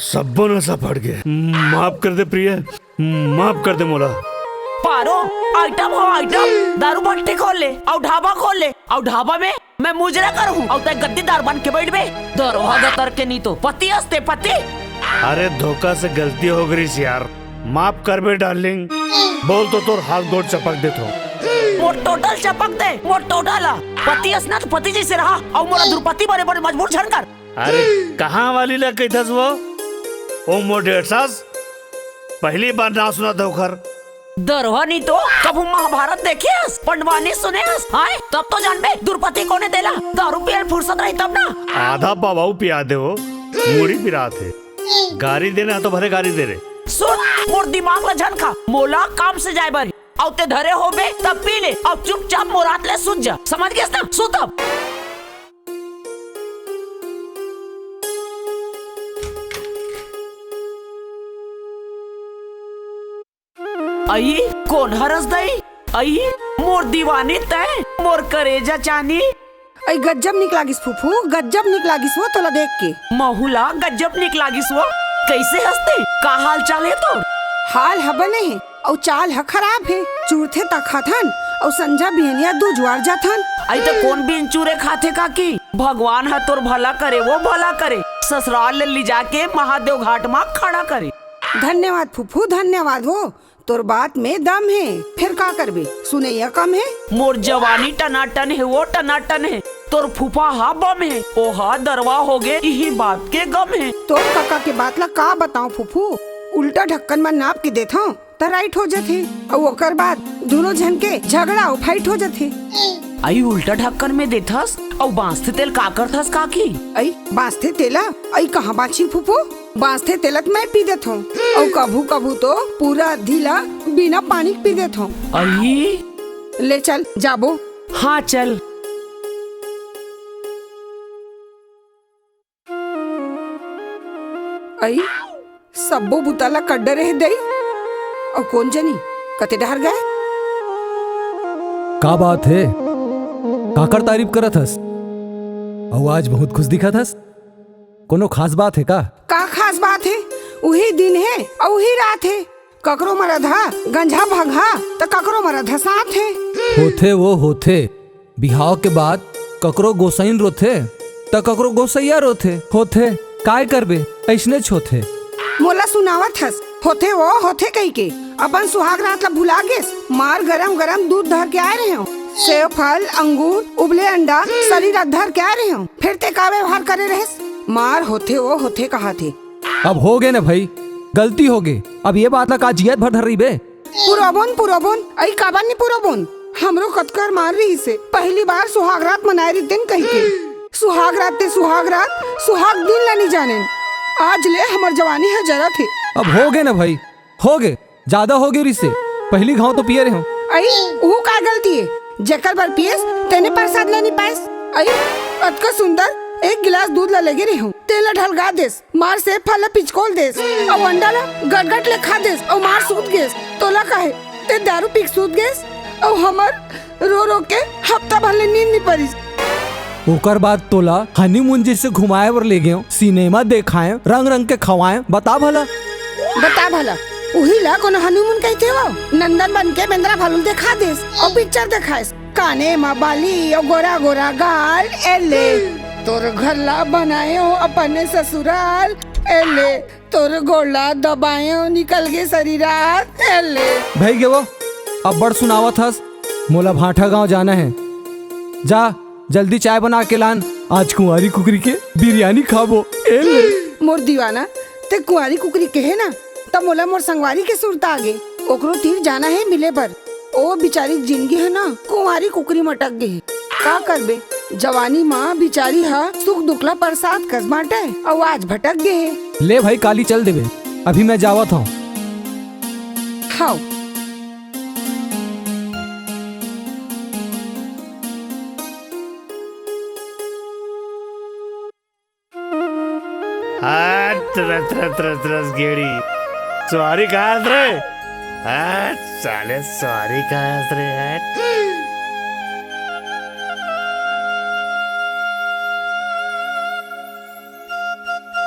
सबो नशा फट गए, माफ कर दे प्रिय, माफ कर दे मोला। पारो आइटम हो आइटम, दारू भट्टी खोल ले और ढाबा खोल ले और ढाबा में मैं मुजरा करूँ और तय गद्दीदार बन के बैठ बे। दरवाजा तर के नहीं तो पति हंसते पति। अरे धोखा से गलती हो गई यार, माफ कर बे डार्लिंग। बोल तो तोर हाथ गोड़ चपक दे तो। मोर टोटल चपक दे, मोर टोटल पति हंसना तो पति जैसे रहा और मोरा दुर्पति बड़े बड़े मजबूर छन कर। अरे कहाँ वाली लग गई थस वो, ओ मोर 1.5 पहली बार ना सुना धोखर। दरवा नहीं तो कब महाभारत देखे पंडवानी सुने हाय तब तो जान बे दुर्पति कोने देला। दारू पियल फुर्सत रही तब ना। आधा पावाऊ पिया दे वो, मुड़ी पिरा थे, गाड़ी देना तो भले गाड़ी दे रे। सुन मोर दिमाग ला झनका, मोला काम से जाए बारी और ते धरे हो बे तब पी ले और चुपचाप मोरात ले सुत जा, समझ गया ना, सुत अब। आई कौन हरस दई, आई मोर दीवानी तय, मोर करेजा चानी। आई गज्जब निक लागिस फूफू, गज्जब निक लागिस वो तोला देख के। महुला गज्जब निक लागिस वो, कैसे हंसते, का हाल चाल है तो? हाल हबे नहीं और चाल ह खराब है, चूरथे तक खाथन और संजा बिहनिया दू जुआर जाथन। आई तो कौन भी चूरे खाते का की, भगवान है तोर भला करे वो भला करे, ससुराल ले ली जाके महादेव घाट में खड़ा करे। धन्यवाद फूफू, धन्यवाद हो। तोर बात में दम है, फिर का करबे? सुनैया कम है। मोर जवानी टनाटन है, वो टनाटन है। तोर फूफा हा बम है, ओ हा दरवा हो गे, यही बात के गम है। तोर काका के बात ला का बताऊं फूफू? उल्टा ढक्कन में नाप के देता हूँ तो राइट हो जाते, और ओकर बाद दोनों जन के झगड़ा और फाइट हो जाते। आई उल्टा ढक्कन में देथस और बांसते तेल का करथस काकी? आई बांसते तेला आई कहाँ बाची फूफू? बांसते तेलत मैं पी देता हूँ, और कभू कभू तो पूरा ढीला बिना पानी पी देता हूँ। आई ले चल जाबो। हाँ चल। आई सबो बुताला कड्डे रह दई, और कौन जनी कते डर गए? का बात है? काकर तारीफ करत हस और आज बहुत खुश दिखा थस। कोनो खास बात है का? का खास बात है? वही दिन है और वही रात है। ककरो मरधा गंजा भगा तो ककरो मरधा साथ है। होथे वो होथे, बिहाव के बाद ककरो गोसाइन रोथे तो ककरो गोसैया रोथे। होथे काय करबे, ऐसने छोथे। मोला सुनावत हस होथे वो होथे कही के अपन सुहाग रात ला भुला गेस। मार गरम गरम दूध धर के आए रहे हो, सेव फल अंगूर उबले अंडा सरी रात धर के आए रहे हो, फिर ते का व्यवहार करे रहेस? मार होथे वो होथे कहा थे। अब हो गए ना भाई, गलती हो गई। अब ये बात ला का जियत भर धर रही बे? पुरोबोन आई काबा नहीं पुरोबोन। हमरो कतकर मार रही से पहली बार सुहाग रात मनाए रही दिन कही के। सुहाग रात सुहाग दिन ला नहीं जाने। आज ले हमर जवानी है जरा थे। अब हो गए ना भाई, हो गए, ज्यादा हो गए रिश्ते। पहली घाव तो पिए रहे हो। आई वो का गलती है? जेकर बर पियस तेने प्रसाद लेनी पाएस। आई अतका सुंदर एक गिलास दूध ला लगे रही हूँ, तेला ढलगा देस, मार से फल पिचकोल देस, और अंडा ला गटगट ले खा देस, और मार सूत गेस। तोला काहे ते दारू पीक सूत गेस, और हमर रो रो के हफ्ता भर ले नींद नहीं पड़ी। ओकर बाद तोला हनीमून जैसे घुमाए बर ले गए, सिनेमा देखाए, रंग रंग के खवाए। बता भला वही ला कोनो हनीमून कहते हो? नंदन बन के बेंद्रा भालू देखा देस, और पिक्चर देखाएस, काने माँ बाली और गोरा गोरा गाल। एले तोर घर ला बनाए हो अपने ससुराल। एले तोर गोला दबाए हो निकल गए शरीरात। एले भाई गे वो अब बड़ सुनावत हस। मोला भाठा गांव जाना है, जा जल्दी चाय बना के लान। आज कुंवारी कुकरी के बिरयानी खाबो। मोर दीवाना ते कुंवारी कुकरी के है ना, तब मोला मोर संगवारी के सुरत आगे ओकरो तीर जाना है मिले पर। ओ बिचारी जिंदगी है ना कुंवारी कुकरी मटक गई। का करबे, जवानी माँ बिचारी हा सुख दुखला प्रसाद कस बाटे, और आज भटक गए। ले भाई काली चल देवे, अभी मैं जावत हूँ। हाँ तरस गेड़ी सवारी कहाँ रे? साले सवारी कहाँ रे?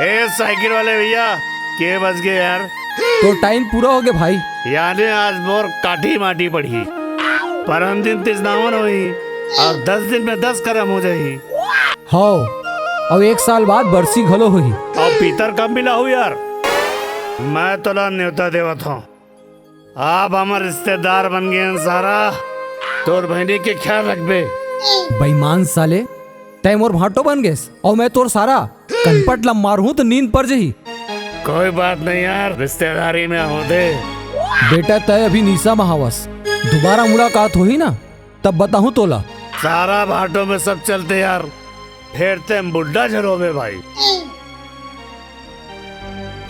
ए साइकिल वाले भैया के बच गए यार? तो टाइम पूरा हो गया भाई। यानी आज मोर काठी माटी पड़ी, परम दिन तिजनावन हुई, और 10 दिन में 10 करम हो जाही। हाँ, और 1 साल बाद बरसी घलो हुई। और पीतर कब मिला हूँ यार? मैं तोला न्योता देवत हूँ। आप हमारे रिश्तेदार बन गए सारा, तोर बहनी के ख्याल रखबे। बेईमान साले, तय मोर भाटो बन गए और मैं तोर सारा कनपट लम मारू तो नींद पड़ जही। कोई बात नहीं यार, रिश्तेदारी में हो दे। बेटा तय अभी निशा महावस, दोबारा मुलाकात हुई ना तब बताऊँ तोला। सारा भाटों में सब चलते यार, फेरते बुड्ढा झरोबे भाई।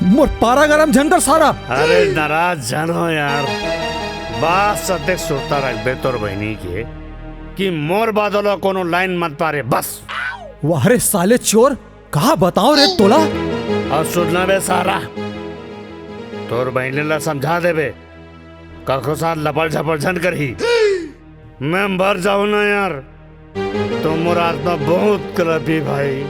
मोर पारा गरम झंकर सारा। अरे नाराज जानो यार, बात सत्य सुरता रखबे तोर बहनी के कि मोर बादलो कोनो लाइन मत पारे बस। वाह रे साले चोर, कहा बताओ रे तोला। और सुनना बे सारा, तोर बहनी ला समझा देबे, कखो साथ लपड़ झपड़ झन करही। मैं मर जाऊं ना यार, तो मोर आत्मा बहुत कलपी भाई।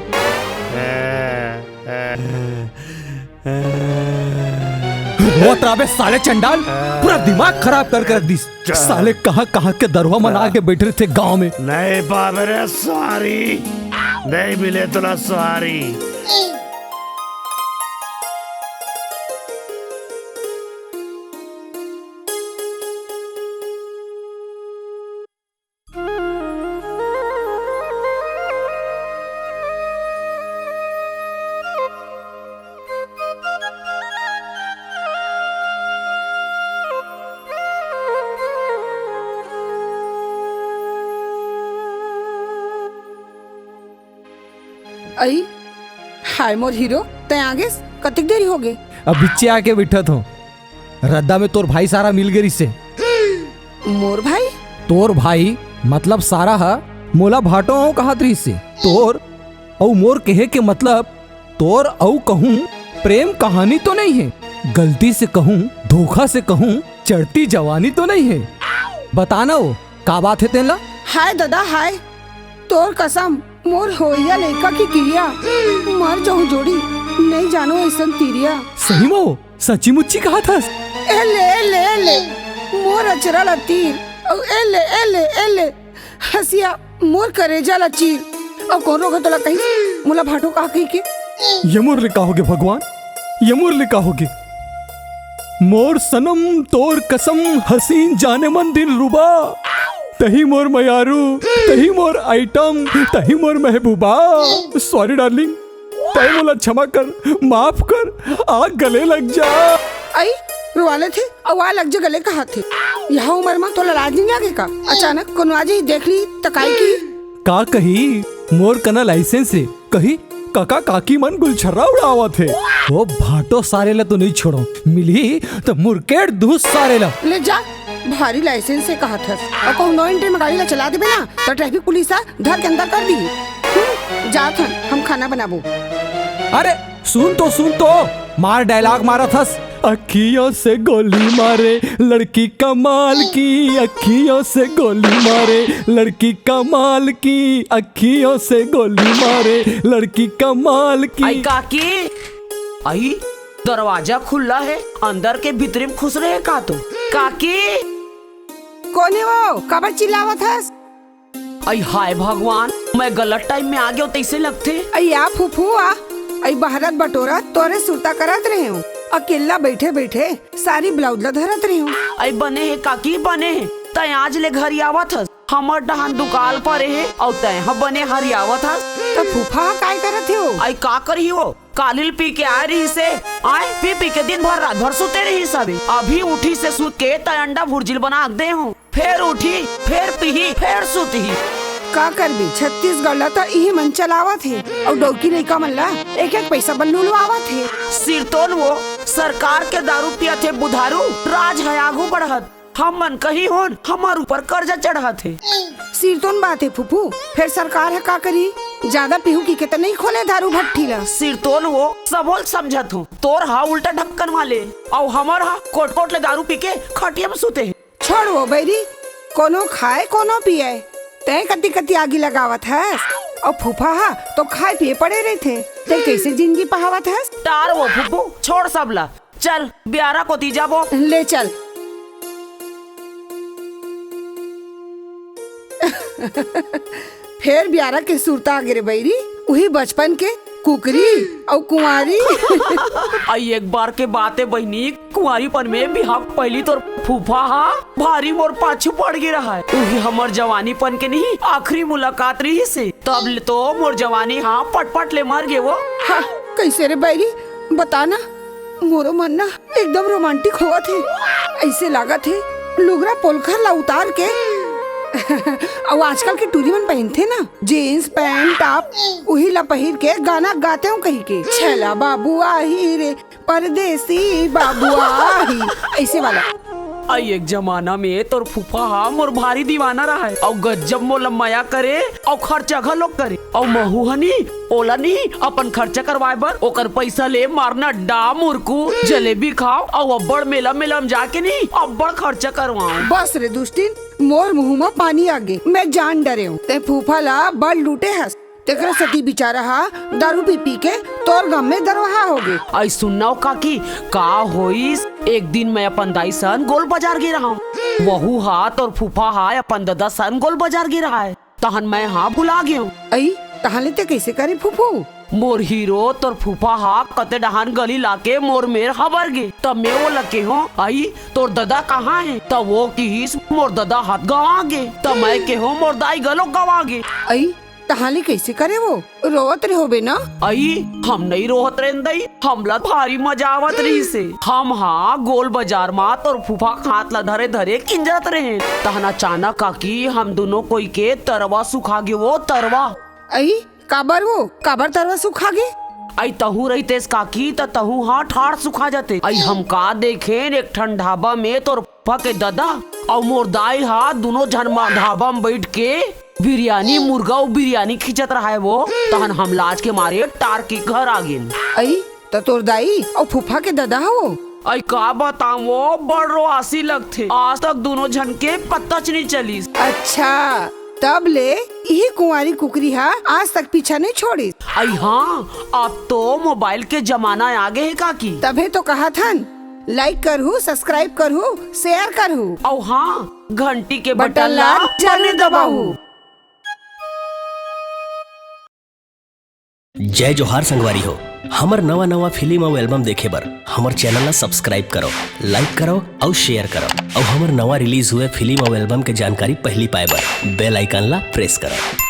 वो तराबे साले चंडाल, पूरा दिमाग खराब करके रख दी। साले कहाँ कहाँ के दरवा मना के बैठे थे गांव में। नहीं पावे रे सवारी, नहीं मिले तुला सवारी। आई हाय मोर हीरो तय आगे कतिक देरी हो गई। अब बिच्चे आके बिठत हो रद्दा में तोर भाई सारा मिल गई से। मोर भाई तोर भाई मतलब सारा हा मोला भाटो हूँ कहा रही से तोर औ मोर कहे के मतलब तोर औ कहूँ प्रेम कहानी तो नहीं है, गलती से कहूँ धोखा से कहूँ चढ़ती जवानी तो नहीं है। बताना वो का बात है तेला। हाय दादा हाय तोर कसम मोर होइया लेका की क्रिया मर जाऊं जोड़ी नहीं जानो ऐसन तीरिया। सही मो सच्ची मुच्ची कहा था। ए ले मोर अचरा लतीर और ए ले हसिया मोर करेजा लचीर और कौन रोगा तोला कहीं मुला भाटो कहा कही के ये मोर लिखा होगे भगवान, ये मोर लिखा होगे। मोर सनम तोर कसम हसीन जाने मन दिल रुबा, तही मोर मयारू तही मोर आइटम तही मोर महबूबा। सॉरी डार्लिंग तय मोला क्षमा कर माफ कर आग गले लग जा। आई रुआले थे और आ लग जा गले कहा थे। यहाँ उम्र में तोला लाज नहीं आगे का अचानक कोनो आज ही देख ली तकाई की का कही मोर कना लाइसेंस है कही काका काकी मन गुलछर्रा उड़ावा थे। वो भाटो सारे ला तो नहीं छोड़ो मिली तो मुरकेट दूस सारे ला ले जा भारी लाइसेंस से कहा था और कहूँ नो एंट्री में गाड़ी ला चला दे ना तो ट्रैफिक पुलिस घर के अंदर कर दी। जा था हम खाना बनाबो। अरे सुन तो मार डायलॉग मारा था। अखियों से गोली मारे लड़की कमाल की, अखियों से गोली मारे लड़की कमाल की, अखियों से गोली मारे लड़की कमाल की। आई काकी आई दरवाजा खुला है अंदर के भीतर में खुश रहे का तो काकी कोने वो कबर चिल्लावा था। आई हाय भगवान मैं गलत टाइम में आ गया तैसे लगते। अया फुफुआ आई बहरत बटोरा तोरे सुरता करत रहे हूँ अकेला बैठे बैठे सारी ब्लाउज ला धरत रही हूँ। आई बने है काकी बने है तय आज ले घर आवत हस हमर डहान दुकाल पर है और तय बने हरी आवत हस तो फूफा काय करत हो। आई का करी हो कालिल पी के आ रही से आए पी के दिन भर रात भर सुते रही सब। अभी उठी से सूत के तय अंडा भुर्जिल बना दे हूँ फिर उठी फिर पी फिर सुती का कर भी छत्तीसगढ़ ला तो यही मन चलावा थे और डौकी नहीं का मन ला एक पैसा बल्लू आवा थे। सिरतोन वो सरकार के दारू पिया थे बुधारू राज है आगू बढ़त हम मन कही हो हमार ऊपर कर्जा चढ़ा थे। सिरतोन बात है फूफू फिर सरकार है का करी ज्यादा पीहू की तो नहीं खोले दारू भट्टी ला। सिरतोन वो सबोल समझत हूँ तोर हा उल्टा ढक्कन वाले और हमार हा कोट कोट ले दारू पी के खटिया में सुते। छोड़ वो बैरी कोनो खाए कोनो पिए तय कति कति आगी लगावत है और फूफा हा तो खाए पिए पड़े रहे थे ते कैसे जिंदगी पहावत है। तार वो फूफू छोड़ सबला चल ब्यारा को ती जाबो ले चल। फिर ब्यारा के सुरता आगे बैरी वही बचपन के कुकरी और कुंवारी। आई एक बार के बात है बहनी कुंवारीपन में बिहार पहली तो फूफा हा भारी मोर पाछू पड़ गया रहा है वही हमार जवानीपन के नहीं आखिरी मुलाकात रही से तब तो मोर जवानी हाँ पटपट ले मर गए वो। हाँ, कैसे रे बैरी बताना मोरो मन ना एकदम रोमांटिक हुआ थे ऐसे लगा थे लुगरा पोलखर ला उतार के और आजकल के टूरी मन पहनते ना जीन्स पैंट टॉप वही ला पहिर के गाना गाते हूँ कहीं के छला बाबू आही रे परदेसी बाबू आही ऐसे वाला। आई एक जमाना में तोर फूफा हा मोर भारी दीवाना रहा है और गजब मोला माया करे और खर्चा घलोक करे और महुहनी ओला नहीं अपन खर्चा करवाए बर ओकर पैसा ले मारना अड्डा मुरकू जलेबी खाओ और अब्बड़ मेला मेला में जाके नहीं अब्बड़ खर्चा करवाओ। बस रे दुष्टिन मोर मुँह में पानी आगे मैं जान डरे हूँ ते फूफा ला बड़ लूटे हस तेकरा सती बिचारा हा दारू पी के तोर गम में दरवाहा हो गए। आई सुनना काकी का होइस एक दिन मैं अपन दाई सन गोल बाजार गिर रहा हूँ वहू हाथ और फूफा हा अपन दादा सन गोल बाजार गिर रहा है तहन मैं हाँ भुला गया हूँ। आई तहाले ते कैसे करे फूफू मोर हीरो तोर फूफा हा कते डहान गली लाके मोर मेर हबर गे तब मैं वो लगे हो आई तोर दादा कहाँ है तब वो किस मोर दादा हाथ गवा गे तब मैं के हो मोर दाई गलो गवा गे। आई तहाले कैसे करे वो रोवत रहे होबे ना। आई हम नहीं रोहत रेंदई हमला भारी मजा आवत रही से हम हाँ गोल बाजार मा तोर फूफा खात ला धरे धरे किंजरत रहे तहन अचानक काकी हम दोनों कोई के तरवा सुखा गे वो तरवा। आई काबर तरवा सुखा गे। आई तहू रहीतेस काकी त तहू हाँ ठाड़ सुखा जाते। आई हम का देखे एक ठन ढाबा में तोर पप्पा के दादा और मोर दाई हा दोनों जन ढाबा में बैठ के बिरयानी मुर्गा और बिरयानी खिंचत रहा है वो। तहन हम लाज के मारे टार के घर आ गए। आई तो तोर दाई और फूफा के दादा हो। आई का बताऊं वो बड़ो आसी लगते। आज तक दोनों जन के पता नहीं चली। अच्छा तब ले यही कुंवारी कुकरी हा आज तक पीछा नहीं छोड़ी। आई हाँ अब तो मोबाइल के जमाना आ गए है काकी। तभी तो कहा था लाइक करहू, सब्सक्राइब करहू, शेयर करहू और हाँ घंटी के बटन बटन ला ला जरूर दबाऊ। जय जोहार संगवारी हो। हमर नवा नवा फिल्म और एल्बम देखे बर हमर चैनल ला सब्सक्राइब करो, लाइक करो और शेयर करो और हमर नवा रिलीज हुए फिल्म और एल्बम के जानकारी पहली पाए बर बेल आइकन ला प्रेस करो।